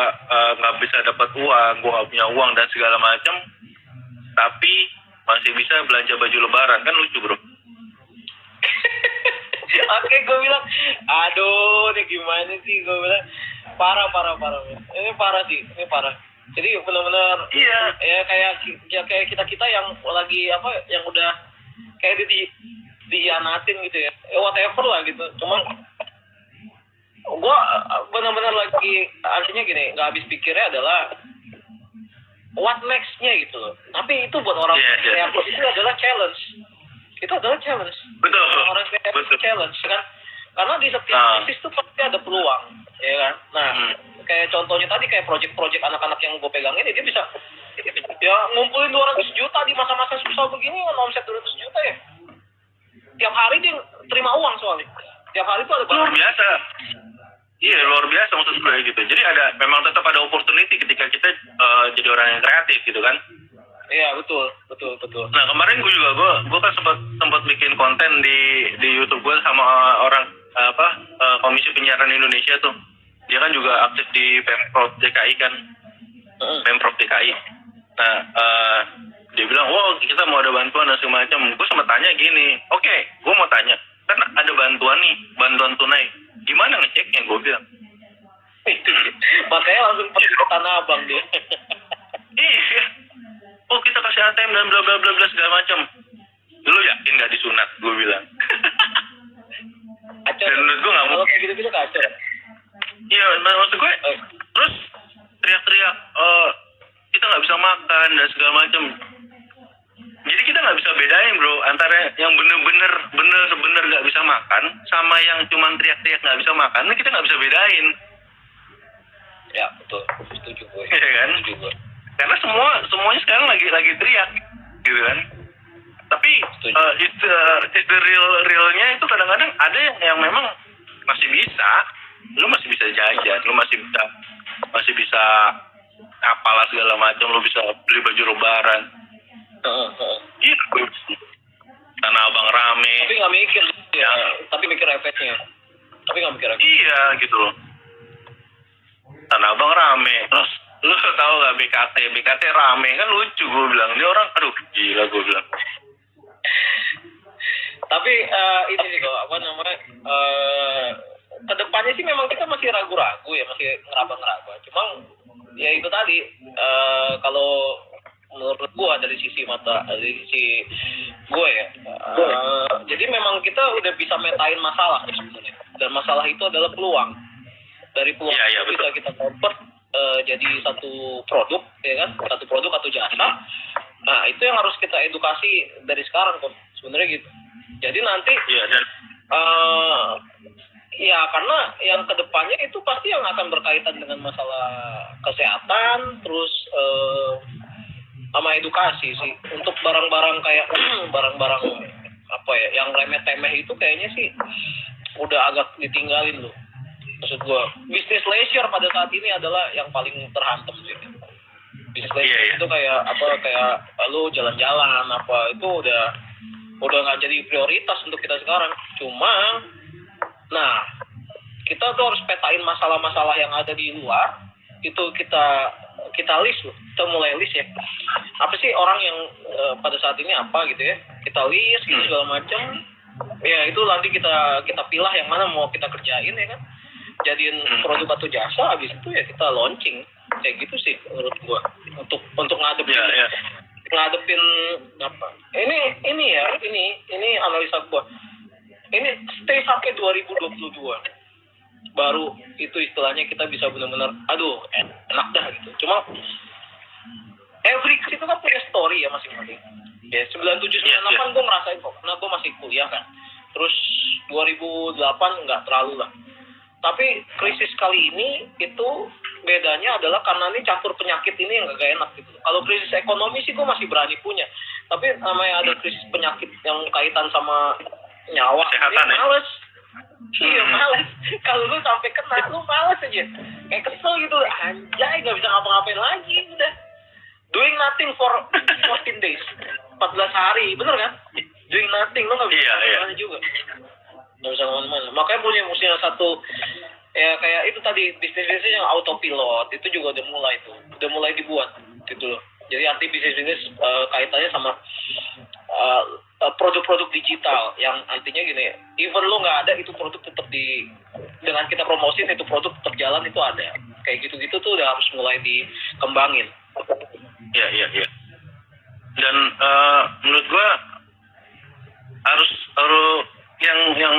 [SPEAKER 1] nggak bisa dapat uang, gue nggak punya uang dan segala macam, tapi masih bisa belanja baju lebaran, kan lucu bro.
[SPEAKER 2] Oke, gue bilang, aduh, ini gimana sih, gue bilang, parah. Ini parah. Jadi benar-benar,
[SPEAKER 1] iya.
[SPEAKER 2] Ya kayak kita yang lagi yang udah kayak dihianatin gitu ya, whatever lah gitu. Cuma gue benar-benar lagi, artinya gini, nggak habis pikirnya adalah what next-nya gitu loh. Tapi itu buat orang kreatif itu adalah challenge. Betul. Orang kreatif challenge kan, karena di setiap bisnis itu pasti ada peluang, ya kan. Nah, kayak contohnya tadi kayak project anak-anak yang gue pegang ini, dia bisa ya ngumpulin 200 juta di masa-masa susah begini, omset 200 juta ya. Tiap hari dia terima uang soalnya. Tiap hari tuh ada
[SPEAKER 1] luar biasa. Iya, luar biasa maksud gue gitu. Jadi memang tetap ada opportunity ketika kita jadi orang yang kreatif gitu kan.
[SPEAKER 2] Iya, betul.
[SPEAKER 1] Nah, kemarin gue kan sempat bikin konten di YouTube gue sama orang Komisi Penyiaran Indonesia tuh. Dia kan juga aktif di Pemprov DKI kan. Pemprov DKI. Nah, dia bilang, "Wow, kita mau ada bantuan dan segala macam." Gue sempat tanya gini, "Oke, gue mau tanya, kan ada bantuan nih, bantuan tunai. Gimana ngeceknya?" Gue bilang.
[SPEAKER 2] Makanya langsung pergi ke Tanah Abang dia.
[SPEAKER 1] Iya. Oh, kita kasih ATM dan bla bla bla bla segala macam. Lu yakin gak disunat? Gue bilang.
[SPEAKER 2] Kacau.
[SPEAKER 1] Dan menurut gue nggak
[SPEAKER 2] kalau kayak gitu kacau.
[SPEAKER 1] Iya, maksud gue. Terus teriak-teriak, kita nggak bisa makan dan segala macam. Jadi kita nggak bisa bedain bro antara yang bener-bener nggak bisa makan sama yang cuma teriak-teriak nggak bisa makan. Ini kita nggak bisa bedain.
[SPEAKER 2] Ya betul, setuju gue.
[SPEAKER 1] Iya kan?
[SPEAKER 2] Setuju gue.
[SPEAKER 1] Karena semuanya sekarang lagi teriak, gitu kan? Tapi it's the realnya itu kadang-kadang ada yang memang masih bisa, lu masih bisa jajan, lu masih bisa apalah segala macam, lu bisa beli baju lebaran. Iya, Tanah Abang rame.
[SPEAKER 2] Tapi nggak mikir, ya. Tapi mikir efeknya. Tapi nggak mikir efeknya.
[SPEAKER 1] Iya gitu loh. Tanah Abang rame. Terus lu tahu gak BKT rame kan, lucu gue bilang. Ini orang aduh gila gue bilang.
[SPEAKER 2] Tapi ini sih kok apa namanya, kedepannya sih memang kita masih ragu-ragu ya, masih ngeraba-ngeraba. Cuma ya itu tadi, kalau menurut gua dari sisi gue ya, jadi memang kita udah bisa metain masalah sebenarnya, dan masalah itu adalah peluang. Dari peluang itu bisa kita convert jadi satu produk, ya kan, satu produk atau jasa. Nah itu yang harus kita edukasi dari sekarang kok sebenarnya gitu. Jadi nanti ya karena yang kedepannya itu pasti yang akan berkaitan dengan masalah kesehatan, terus sama edukasi sih. Untuk barang-barang kayak barang-barang apa ya, yang remeh-temeh itu kayaknya sih udah agak ditinggalin loh. Maksud gue, bisnis leisure pada saat ini adalah yang paling terhantam sih. Bisnis leisure itu kayak lu jalan-jalan apa, itu udah nggak jadi prioritas untuk kita sekarang. Cuma, nah kita tuh harus petain masalah-masalah yang ada di luar. Itu kita list loh, kita mulai list ya. Apa sih orang yang pada saat ini apa gitu ya? Kita list gitu segala macam. Ya itu nanti kita pilah yang mana mau kita kerjain ya kan. Jadiin produk atau jasa, habis itu ya kita launching. Kayak gitu sih menurut gua. Untuk ngadepin apa? Ini analisa gua. Ini stay sampai 2022. Baru itu istilahnya kita bisa benar-benar enak dah gitu. Cuma every itu kan punya story ya masing-masing. Ya 97 98 gue ngerasain kok, karena gue masih kuliah kan. Terus 2008 nggak terlalu lah. Tapi krisis kali ini itu bedanya adalah karena ini campur penyakit ini yang gak enak gitu. Kalau krisis ekonomi sih gue masih berani punya. Tapi namanya ada krisis penyakit yang kaitan sama nyawa, males. Iya males. Kalau lu sampai kena, lu males aja. Kayak kesel gitu, anjay gak bisa ngapa-ngapain lagi udah. Doing nothing for 14 days, 14 hari, bener kan? Doing nothing, lu gak bisa ngapa-ngapain juga. Gak bisa kemana-mana. Makanya punya satu, ya kayak itu tadi, bisnis-bisnis yang autopilot, itu juga udah mulai dibuat gitu loh. Jadi arti bisnis-bisnis kaitannya sama produk-produk digital yang artinya gini, even lo nggak ada, itu produk tetap dengan kita promosin, itu produk tetap jalan, itu ada. Kayak gitu-gitu tuh udah harus mulai dikembangin.
[SPEAKER 1] Iya. Dan menurut gua harus yang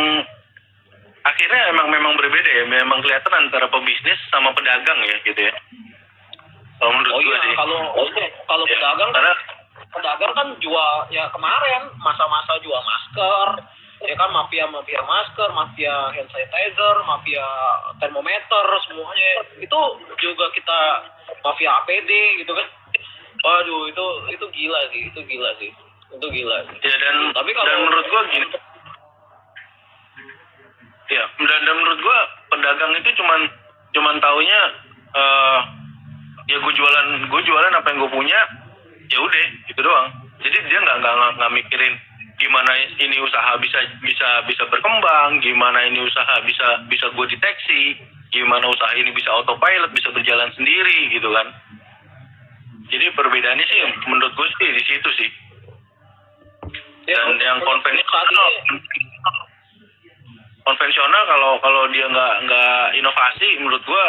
[SPEAKER 1] akhirnya memang berbeda ya, memang kelihatan antara pebisnis sama pedagang ya gitu ya. Kalau menurut gua sih.
[SPEAKER 2] Kalau pedagang kan jual ya, kemarin masa-masa jual masker, ya kan, mafia masker, mafia hand sanitizer, mafia termometer, semuanya itu juga kita mafia APD gitu kan. Waduh, itu gila sih. Ya, tapi kalau
[SPEAKER 1] menurut gua gini. Ya, dan menurut gua pedagang itu cuman taunya ya gue jualan apa yang gue punya, ya udah gitu doang. Jadi dia nggak mikirin gimana ini usaha bisa berkembang, gimana ini usaha bisa gue deteksi, gimana usaha ini bisa autopilot, bisa berjalan sendiri gitu kan. Jadi perbedaannya sih menurut gue sih di situ sih. Dan yang konvensional kalau dia nggak inovasi, menurut gue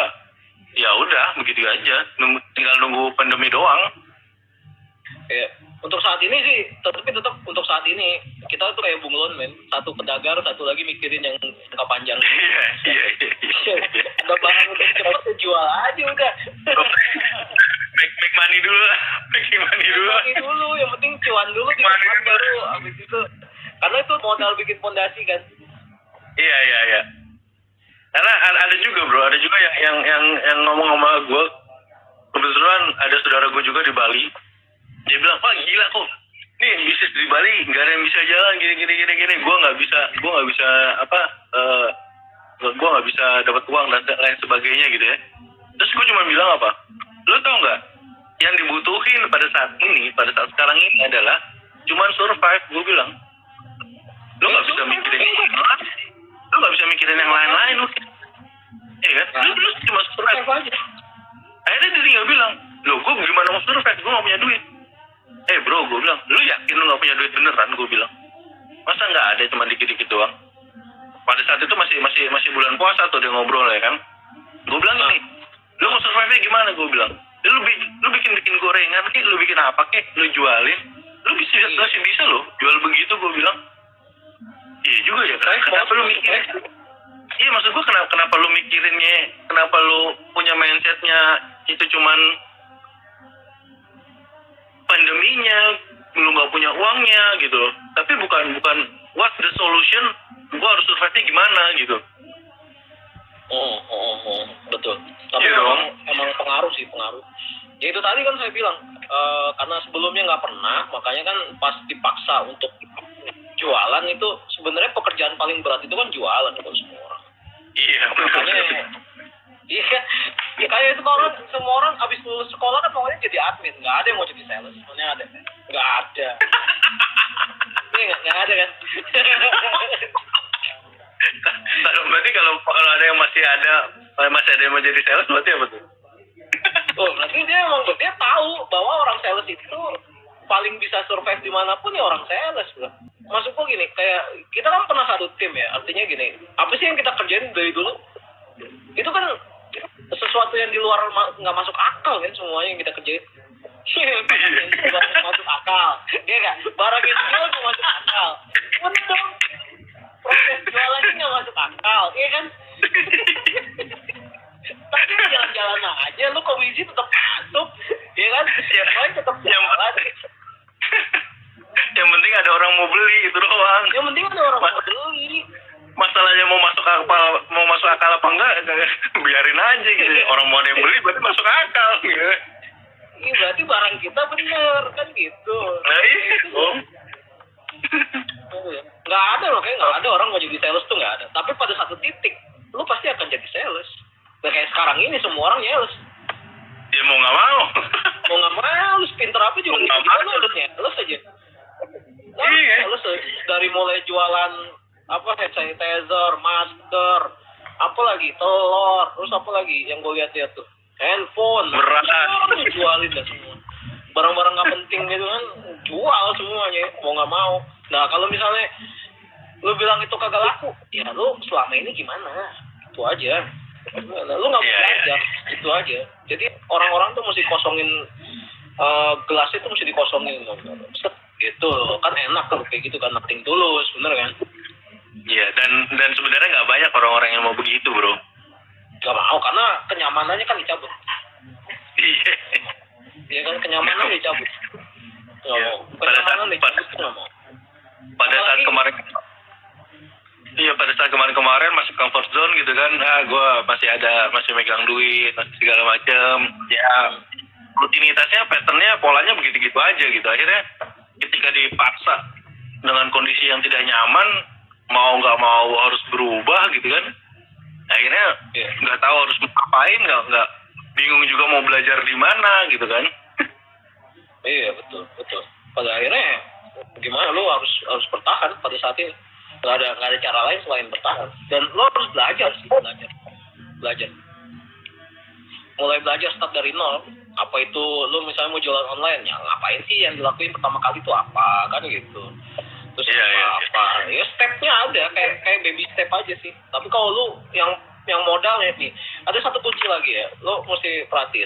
[SPEAKER 1] ya udah begitu aja, tinggal nunggu pandemi doang.
[SPEAKER 2] Ya, untuk saat ini sih, tetap untuk saat ini kita tuh kayak bunglon men, satu pedagang, satu lagi mikirin yang jangka panjang.
[SPEAKER 1] Iya.
[SPEAKER 2] Ada barang udah cepet jual aja udah.
[SPEAKER 1] Make money dulu.
[SPEAKER 2] Yang penting cuan dulu, dicuan baru habis itu. Karena itu modal bikin fondasi kan.
[SPEAKER 1] Iya. Karena ada juga yang ngomong sama gue. Kebetulan ada saudara gue juga di Bali. Dia bilang, "Pak, gila kok. Nih bisnis di Bali nggak ada yang bisa jalan gini. Gue nggak bisa gue nggak bisa dapat uang dan lain sebagainya gitu ya. Terus gue cuma bilang apa, lo tau nggak yang dibutuhin pada saat ini, pada saat sekarang ini adalah cuman survive. Gue bilang lo nggak bisa mikirin yang lain, lo nggak bisa mikirin yang lain-lain lo, iya kan? Lo cuma survive aja. Akhirnya dia tinggal bilang, lo gue gimana mau survive, gue nggak punya duit. Bro, gue bilang, lu yakin lu nggak punya duit beneran? Gue bilang, masa nggak ada, cuma dikit-dikit doang. Pada saat itu masih bulan puasa tuh dia ngobrol ya kan. Gue bilang gini, lu mau survive gimana? Gue bilang, lu bikin gorengan, lu bikin apa kek, lu jualin, lu masih bisa lo jual begitu. Gue bilang, iya juga ya. Kenapa lu mikirin? Iya, maksud gue kenapa lu mikirinnya, kenapa lu punya mindsetnya itu cuman pandeminya, lu nggak punya uangnya gitu loh. Tapi bukan what the solution, gua harus survive-nya gimana gitu.
[SPEAKER 2] Betul. Tapi emang pengaruh. Ya itu tadi kan saya bilang, karena sebelumnya nggak pernah, makanya kan pas dipaksa untuk jualan itu sebenarnya pekerjaan paling berat itu kan jualan untuk semua orang.
[SPEAKER 1] Iya.
[SPEAKER 2] Makanya iya, ya kayak itu kalau semua orang abis lulus sekolah kan maunya jadi admin, nggak ada yang mau jadi sales, semuanya ada, nggak ada. Iya nggak ada kan?
[SPEAKER 1] Berarti kalau ada yang masih ada yang mau jadi sales, berarti apa tuh?
[SPEAKER 2] Berarti dia tahu bahwa orang sales itu paling bisa survive dimanapun ya orang sales, bro. Maksud gue gini, kayak kita kan pernah satu tim ya, artinya gini, apa sih yang kita kerjain dari dulu? Itu kan sesuatu yang di luar nggak masuk akal kan, semuanya yang kita kerjain. Masuk akal, iya nggak? Barang yang jual nggak masuk akal, betul. Proses jualannya nggak masuk akal, iya kan? Tapi jalan-jalan aja, lu komisi tetap masuk, iya kan? Semuanya tetap jalan. Yang
[SPEAKER 1] penting ada orang mau beli, itu doang.
[SPEAKER 2] Yang penting ada orang mau beli.
[SPEAKER 1] Masalahnya mau masuk akal apa enggak, biarin aja gitu. Orang mau ada yang beli berarti masuk akal gitu.
[SPEAKER 2] Ini berarti barang kita bener kan gitu.
[SPEAKER 1] Nah itu.
[SPEAKER 2] Nggak ada loh, kayak nggak ada orang mau jadi sales tuh, nggak ada. Tapi pada satu titik lu pasti akan jadi sales. Nah, kayak sekarang ini semua orang sales.
[SPEAKER 1] Ya mau nggak mau.
[SPEAKER 2] Mau nggak mau, lu pinter apa juga gitu. Lu harus sales aja. Iya. Sales dari mulai jualan apa, hand sanitizer, masker, apa lagi, telur, terus apa lagi yang gue lihat tuh, handphone, orang jualin dah semua, barang-barang nggak penting gitu kan, jual semuanya, mau nggak mau. Nah kalau misalnya lu bilang itu kagak laku, ya lu selama ini gimana? Itu aja. Nah, lu nggak mau belajar, itu aja. Jadi orang-orang tuh mesti kosongin gelas itu, mesti dikosongin, gitu kan, enak kalau kayak gitu kan, nothing tulus, bener kan?
[SPEAKER 1] Iya, dan sebenarnya nggak banyak orang-orang yang mau begitu, bro.
[SPEAKER 2] Gak mau, karena kenyamanannya kan dicabut.
[SPEAKER 1] Iya.
[SPEAKER 2] Iya kan, kenyamanan dicabut. Nggak mau.
[SPEAKER 1] Pada saat kemarin masuk comfort zone gitu kan, gue masih megang duit, masih segala macem. Ya, rutinitasnya, patternnya, polanya begitu-gitu aja gitu. Akhirnya ketika dipaksa dengan kondisi yang tidak nyaman, mau nggak mau harus berubah gitu kan, akhirnya nggak tahu harus ngapain, nggak bingung juga mau belajar di mana gitu kan.
[SPEAKER 2] Iya betul. Pada akhirnya gimana, lu harus bertahan pada saat ini, nggak ada cara lain selain bertahan, dan lu harus belajar mulai belajar start dari nol. Apa itu lu misalnya mau jualan online, ya ngapain sih yang dilakuin pertama kali itu apa kan gitu. Terus apa? Ya stepnya ada, kayak baby step aja sih. Tapi kalau lu yang modalnya nih, ada satu kunci lagi ya, lu mesti perhatiin.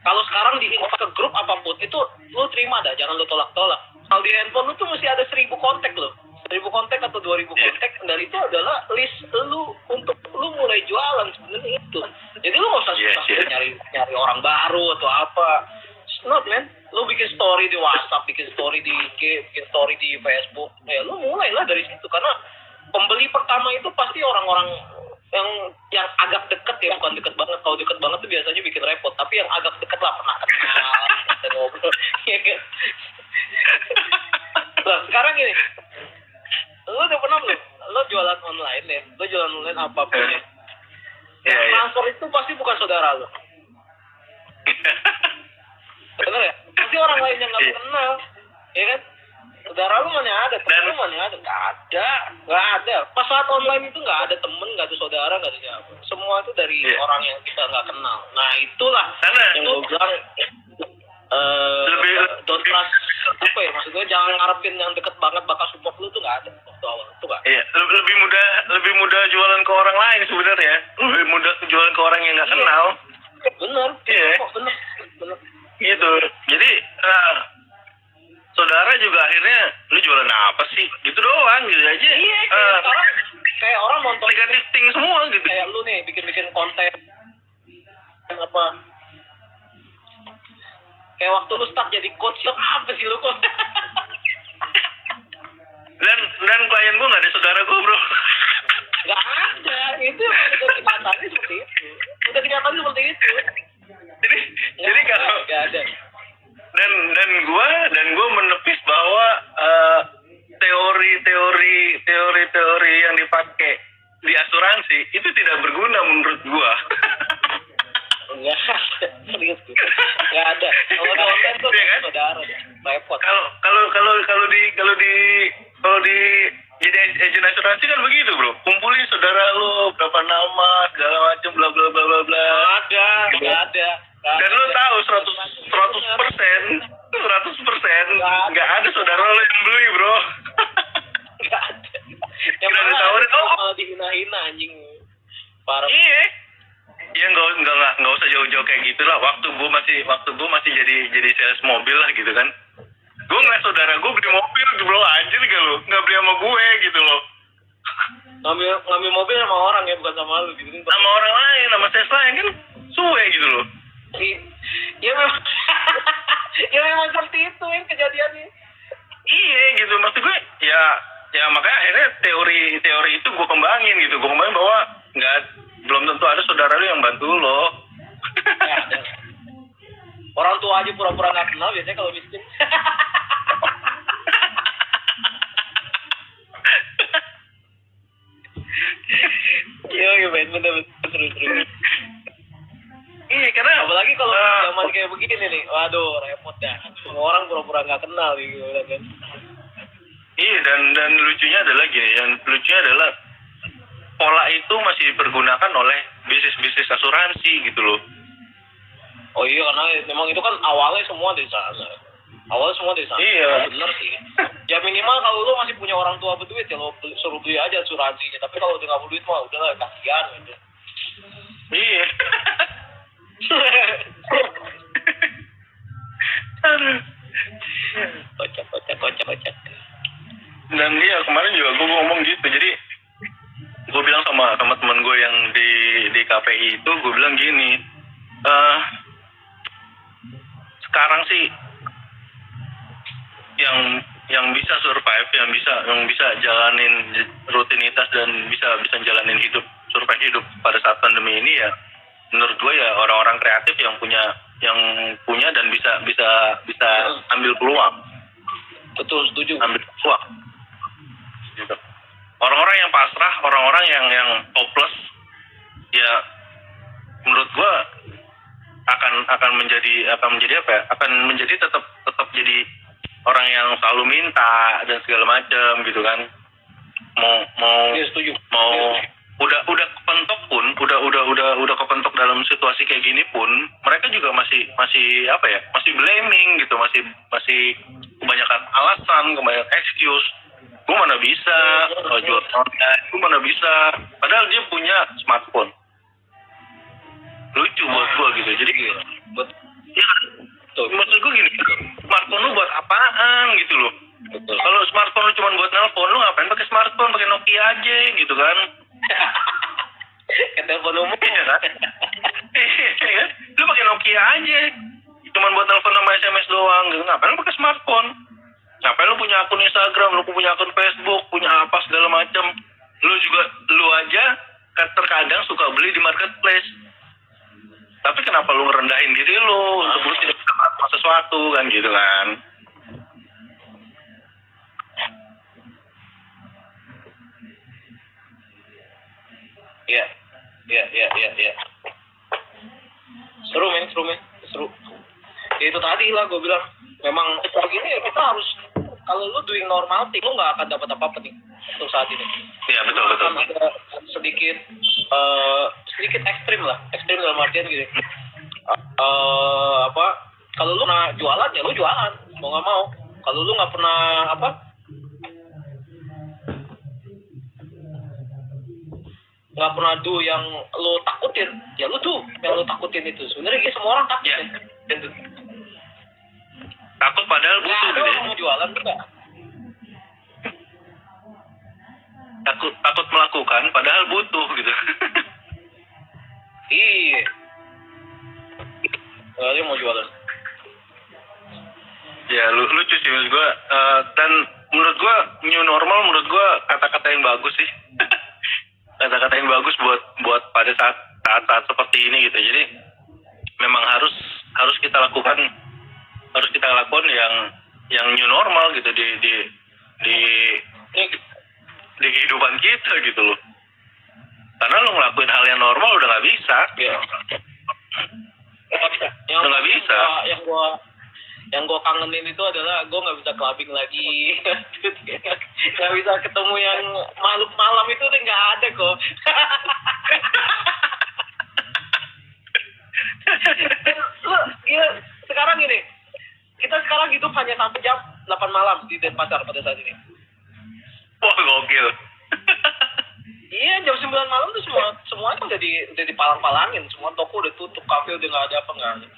[SPEAKER 2] Kalau sekarang di-invite ke grup apapun itu, lu terima dah, jangan lu tolak-tolak. Kalau di handphone lu tuh mesti ada 1.000 kontak lo, 1.000 kontak atau 2.000 kontak, dan itu adalah list lu untuk lu mulai jualan sebenarnya itu. Jadi lu nggak usah susah nyari orang baru atau apa. Not man, lu bikin story di WhatsApp, bikin story di IG, bikin story di Facebook, ya lu mulailah dari situ, karena pembeli pertama itu pasti orang-orang yang agak deket ya, bukan deket banget. Kalau deket banget tuh biasanya bikin repot, tapi yang agak deket lah, pernah kenal, kita ngobrol. Nah, sekarang gini, lu udah pernah belum? Lu jualan online ya, lu jualan apapun ya.
[SPEAKER 1] Iya,
[SPEAKER 2] Yang
[SPEAKER 1] iya.
[SPEAKER 2] transfer itu pasti bukan saudara lo. Bener ya? Pasti orang lain yang nggak
[SPEAKER 1] Iya.
[SPEAKER 2] kenal, ya kan? Saudara lu mana ada, temen lu mana ada, nggak ada. Pas saat online itu nggak ada temen, nggak ada saudara, nggak ada siapa. Semua itu dari
[SPEAKER 1] Iya.
[SPEAKER 2] orang yang kita nggak kenal. Nah itulah
[SPEAKER 1] Karena
[SPEAKER 2] yang gue bilang, don't trust, apa ya, maksudnya jangan ngarepin yang deket banget bakal support lu tuh nggak ada waktu awal, tuh nggak.
[SPEAKER 1] iya, lebih mudah jualan ke orang lain sebenarnya. Lebih mudah jualan ke orang yang nggak
[SPEAKER 2] Iya.
[SPEAKER 1] kenal.
[SPEAKER 2] Bener,
[SPEAKER 1] Iya.
[SPEAKER 2] bener.
[SPEAKER 1] Gitu. Jadi saudara juga akhirnya lu jualan apa sih? Gitu doang gitu aja.
[SPEAKER 2] Iya, kayak sekarang kayak orang nonton
[SPEAKER 1] negatif thing semua gitu.
[SPEAKER 2] kayak lu nih bikin konten apa? Kayak waktu lu start jadi coach, lu apa sih lu kok?
[SPEAKER 1] Dan klien gua nggak ada saudara gua, bro.
[SPEAKER 2] Nggak ada, itu udah kenyataannya seperti itu. Udah kenyataannya seperti itu.
[SPEAKER 1] Jadi kalau
[SPEAKER 2] nggak ada.
[SPEAKER 1] dan gua menepis bahwa teori yang dipakai di asuransi itu tidak berguna menurut gua.
[SPEAKER 2] Nggak ada, serius tuh. Nggak ada. Kalau di online tuh
[SPEAKER 1] Iya kan?
[SPEAKER 2] saudara, repot.
[SPEAKER 1] Kalau di jadi agen asuransi kan begitu, bro. Kumpulin saudara lu, berapa nama, segala macam, bla bla bla bla bla.
[SPEAKER 2] Nggak ada.
[SPEAKER 1] Dan lu tahu 100% nggak ada saudara lu yang beli, bro.
[SPEAKER 2] Nggak ada. Yang
[SPEAKER 1] Nggak ada
[SPEAKER 2] mana
[SPEAKER 1] tawarin,
[SPEAKER 2] ada malah dihina-hina anjing. Parah.
[SPEAKER 1] Iya. Ya nggak usah jauh-jauh kayak gitu lah. Waktu gua masih jadi sales mobil lah gitu kan. Gue ngeliat saudara gue beli mobil, bro, anjir gak lu? Nggak beli sama gue gitu loh.
[SPEAKER 2] Ngambil mobil sama orang ya, bukan sama lu gitu.
[SPEAKER 1] Sama orang lain, sama sales lain kan suwe gitu loh.
[SPEAKER 2] Ya memang ya memang seperti itu yang kejadiannya.
[SPEAKER 1] Iya gitu, maksud gue ya makanya akhirnya teori itu gue kembangin gitu. Gue kembangin bahwa belum tentu ada saudara lu yang bantu lo.
[SPEAKER 2] Ya, ada. Orang tua aja pura-pura nggak kenal biasanya kalau miskin. Iya bener seru.
[SPEAKER 1] Iya karena
[SPEAKER 2] Apalagi kalau zaman kayak begini nih, waduh repot dah. Semua orang pura-pura nggak kenal gitu kan.
[SPEAKER 1] iya dan lucunya adalah gini, yang lucunya adalah pola itu masih dipergunakan oleh bisnis asuransi gitu loh.
[SPEAKER 2] Oh iya, karena memang itu kan awalnya semua dari sana.
[SPEAKER 1] Iya.
[SPEAKER 2] Bener sih. Ya minimal kalau lu masih punya orang tua berduit ya lo suruh beli aja asuransinya. Tapi kalau udah nggak berduit mah udahlah, kasihan gitu.
[SPEAKER 1] Iya. Aduh.
[SPEAKER 2] Kocak.
[SPEAKER 1] Dan dia kemarin juga gue ngomong gitu, jadi gue bilang sama teman gue yang di KPI itu, gue bilang gini, sekarang sih yang bisa survive, yang bisa jalanin rutinitas dan bisa jalanin survive hidup pada saat pandemi ini ya, menurut gue ya orang-orang kreatif yang punya dan bisa ambil peluang.
[SPEAKER 2] Betul, setuju.
[SPEAKER 1] Ambil peluang. Gitu. Orang-orang yang pasrah, orang-orang yang hopeless, ya menurut gue akan menjadi apa ya? Akan menjadi tetap jadi orang yang selalu minta dan segala macam gitu kan. Mau
[SPEAKER 2] Ya, setuju.
[SPEAKER 1] Udah kepentok pun, udah kepentok dalam situasi kayak gini pun, mereka juga masih apa ya? Masih blaming gitu, masih kebanyakan alasan, kebanyakan excuse. Gue mana bisa jual online, gue mana bisa. Padahal dia punya smartphone. Lucu buat gue gitu. Jadi ya, maksud gue gini, smartphone lu buat apaan gitu loh.
[SPEAKER 2] Betul.
[SPEAKER 1] Kalau smartphone lu cuma buat nelpon, lu ngapain pakai smartphone, pakai Nokia aja gitu kan.
[SPEAKER 2] Ke telepon umum
[SPEAKER 1] Iya kan? Iya, lu pakai Nokia aja. Cuman buat telepon sama SMS doang gitu. Ngapain lu pakai smartphone? Ngapain lu punya akun Instagram, lu punya akun Facebook, punya apa segala macam. Lu aja terkadang suka beli di marketplace. Tapi kenapa lu ngerendahin diri lu untuk lu tidak bisa melakukan sesuatu kan gitu kan?
[SPEAKER 2] Iya. Seru men. Ya itu tadi lah gue bilang, memang begini ya, kita harus, kalau lu doing normal thing lu nggak akan dapat apa-apa nih untuk saat ini.
[SPEAKER 1] Iya, betul.
[SPEAKER 2] Ada sedikit ekstrim dalam artian gini. Kalau lu pernah jualan ya lu jualan, mau nggak mau. Kalau lu nggak pernah nggak pernah do yang lu takutin, ya lu do yang lu takutin itu. Sebenarnya semua orang takut
[SPEAKER 1] ya.
[SPEAKER 2] Gitu.
[SPEAKER 1] Takut padahal butuh
[SPEAKER 2] ada
[SPEAKER 1] gitu ya.
[SPEAKER 2] orang mau jualan juga.
[SPEAKER 1] Takut melakukan padahal butuh gitu.
[SPEAKER 2] Iya. Soalnya mau jualan.
[SPEAKER 1] Ya lucu sih menurut gue. Dan menurut gue new normal menurut gue kata-kata yang bagus sih. Kata-kata yang bagus buat pada saat seperti ini gitu. Jadi memang harus kita lakukan yang new normal gitu di kehidupan kita gitu loh. Karena lo ngelakuin hal yang normal udah nggak bisa.
[SPEAKER 2] Iya.
[SPEAKER 1] Udah nggak bisa.
[SPEAKER 2] Yang gue kangenin itu adalah gue nggak bisa clubbing lagi, nggak bisa ketemu yang makhluk malam itu udah nggak ada kok. Lu gila, sekarang gini, kita sekarang hidup hanya sampai jam 8 malam di Denpasar pada saat ini.
[SPEAKER 1] Wah, gokil.
[SPEAKER 2] Iya, jam 9 malam tuh semuanya udah dipalang-palangin, semua toko udah tutup, kafe udah nggak ada apa nggak ada.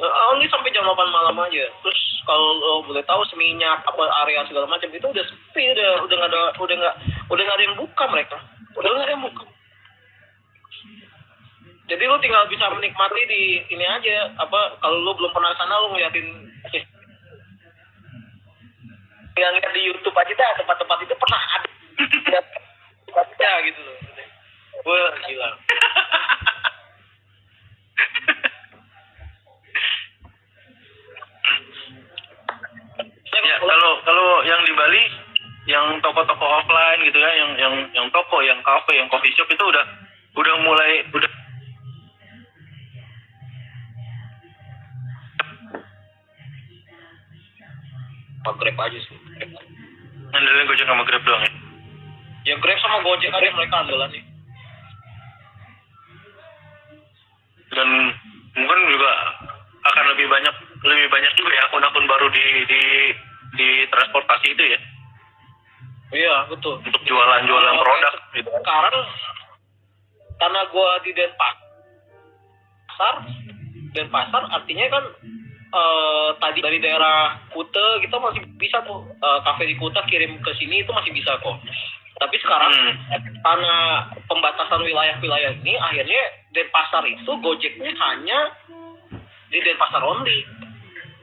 [SPEAKER 2] Only sampai jam 8 malam aja. Terus kalau lo boleh tahu Seminyak apa area segala macam itu udah sepi, udah nggak ada yang buka mereka, udah nggak ada yang buka. Jadi lo tinggal bisa menikmati di ini aja, kalau lo belum pernah sana lo ngeliatin yang lihat di YouTube aja dah, tempat-tempat itu pernah ada. Ya gitu loh. Wah, gila.
[SPEAKER 1] Ya, kalau yang di Bali yang toko-toko offline gitu ya, yang toko, yang kafe, yang coffee shop itu udah mulai
[SPEAKER 2] Grab aja sih.
[SPEAKER 1] ngandelin Gojek sama Grab doang ya.
[SPEAKER 2] Ya Grab sama Gojek aja mereka andalan nih.
[SPEAKER 1] Dan mungkin juga akan lebih banyak juga ya akun-akun baru di transportasi itu ya.
[SPEAKER 2] Iya, betul.
[SPEAKER 1] Untuk jualan produk gitu.
[SPEAKER 2] Sekarang karena gua di Denpasar artinya kan tadi dari daerah Kuta kita masih bisa tuh kafe di Kuta kirim ke sini itu masih bisa kok. Tapi sekarang karena pembatasan wilayah-wilayah ini akhirnya Denpasar itu Gojeknya hanya di Denpasar only,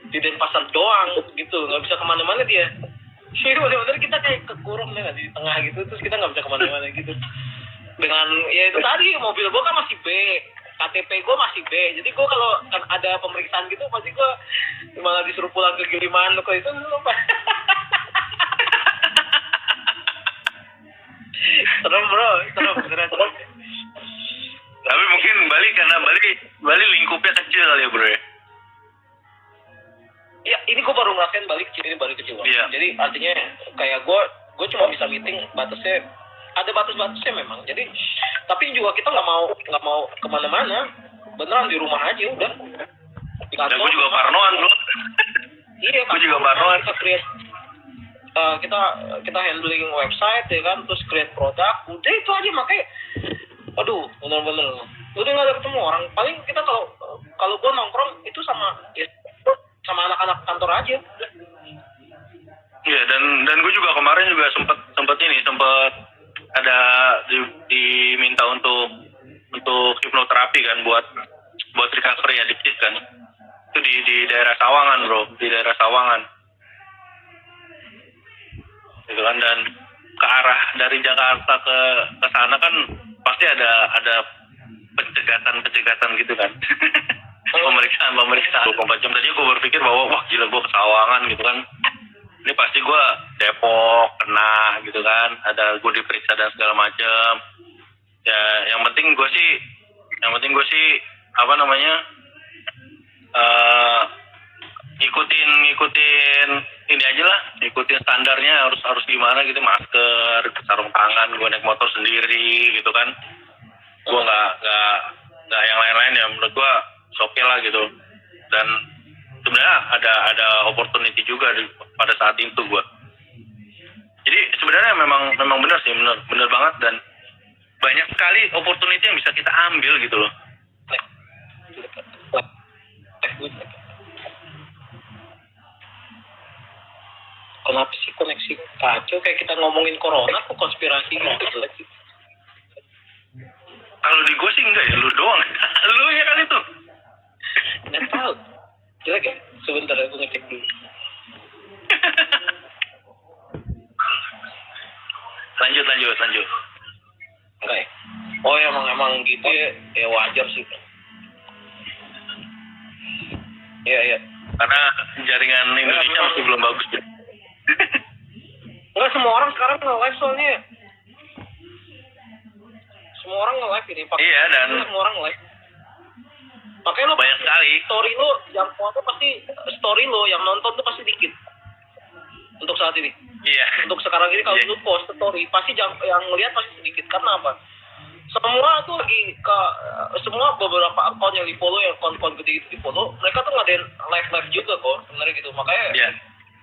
[SPEAKER 2] di Denpasar doang gitu, nggak bisa kemana-mana dia. Bener-bener kita kayak kekurung nih di tengah gitu, terus kita nggak bisa kemana-mana gitu. Dengan ya itu tadi mobil gue kan masih B, KTP gue masih B, jadi gue kalau kan ada pemeriksaan gitu pasti gue malah disuruh pulang ke Giliman lo itu lupa. Serem bro, beneran serem.
[SPEAKER 1] Tapi mungkin Bali lingkupnya kecil kali ya bro ya.
[SPEAKER 2] Ya ini gue baru ngerasain Bali kecil.
[SPEAKER 1] Iya.
[SPEAKER 2] Jadi artinya kayak gue cuma bisa meeting batasnya, ada batas-batasnya memang. Jadi tapi juga kita nggak mau kemana-mana, beneran di rumah aja udah. Di kantor.
[SPEAKER 1] Dan gue juga parnoan bro.
[SPEAKER 2] Iya.
[SPEAKER 1] Gue juga parnoan.
[SPEAKER 2] Kita handling website ya kan, terus create produk, udah itu aja. Makanya aduh bener-bener udah nggak ada ketemu orang. Paling kita kalau gue nongkrong itu sama anak-anak kantor aja.
[SPEAKER 1] Iya, dan gue juga kemarin juga sempat ada diminta untuk hipnoterapi kan buat recovery adiktif kan. Itu di daerah Sawangan bro, di daerah Sawangan. Gitu kan, dan ke arah dari Jakarta ke sana kan pasti ada pencegatan gitu kan. pemeriksaan 24 jam. Tadi gue berpikir bahwa wah gila gue ke Sawangan gitu kan, ini pasti gue Depok kena gitu kan, ada gue diperiksa dan segala macam. Ya, yang penting gue sih apa namanya ikutin ini aja lah, ikutin standarnya harus gimana gitu, masker, sarung tangan, gue naik motor sendiri gitu kan, gue nggak yang lain-lain ya, menurut gue oke lah gitu. Dan sebenarnya ada opportunity juga pada saat itu gue. Jadi sebenarnya memang benar sih, benar banget, dan banyak sekali opportunity yang bisa kita ambil gitu loh.
[SPEAKER 2] Kenapa sih koneksi kacau, kayak kita ngomongin corona kok konspirasi gitu jelek sih?
[SPEAKER 1] Kalau di gue sih enggak ya, lu doang. Lu ya kali itu.
[SPEAKER 2] Nggak tahu. Jelek ya? Sebentar aku ngecek dulu.
[SPEAKER 1] Lanjut.
[SPEAKER 2] Enggak ya? Oh emang gitu ya? Ya wajar sih. Iya.
[SPEAKER 1] Karena jaringan Indonesia masih belum bagus.
[SPEAKER 2] Enggak, semua orang sekarang nge-live soalnya. Semua orang nge-live ini.
[SPEAKER 1] Iya, dan
[SPEAKER 2] semua orang nge-live. Makanya lo
[SPEAKER 1] banyak sekali.
[SPEAKER 2] Story lo yang foto pasti, story lo yang nonton tuh pasti dikit. Untuk saat ini.
[SPEAKER 1] Iya.
[SPEAKER 2] Untuk sekarang ini kalau lu post story pasti yang ngelihat pasti sedikit. Karena apa? Semua tuh lagi semua beberapa akun yang di follow, yang akun gede itu di follow, mereka tuh ngadain live juga kok sebenarnya gitu. Makanya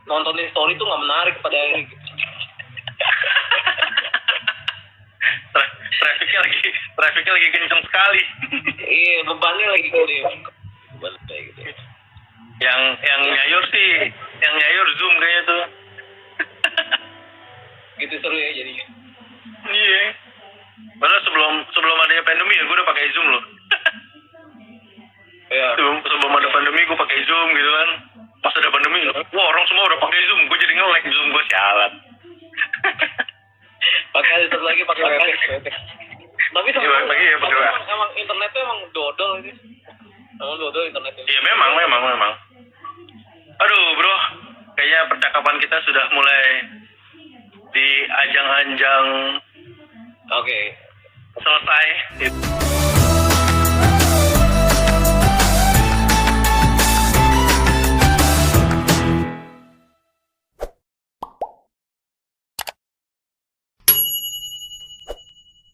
[SPEAKER 2] nontonin story tuh nggak menarik pada ini gitu.
[SPEAKER 1] Trafficnya lagi kenceng sekali.
[SPEAKER 2] Iya, bebannya lagi gede. Beban kayak gitu.
[SPEAKER 1] Yang nyayur Zoom kayaknya tuh.
[SPEAKER 2] Gitu seru ya jadinya.
[SPEAKER 1] Iya. Padahal sebelum adanya pandemi ya gue udah pakai Zoom loh.
[SPEAKER 2] Iya.
[SPEAKER 1] Sebelum ada pandemi gue pakai Zoom gitu kan. Pas ada pandemi, wah orang semua udah pakai Zoom, gue jadi nge-like Zoom gue, sialan.
[SPEAKER 2] Pakai satu lagi pakai Webex. Tapi emang internetnya emang dodol ini. Emang dodol internetnya.
[SPEAKER 1] Iya memang. Aduh bro, kayaknya percakapan kita sudah mulai di ajang-ajang
[SPEAKER 2] Oke.
[SPEAKER 1] selesai.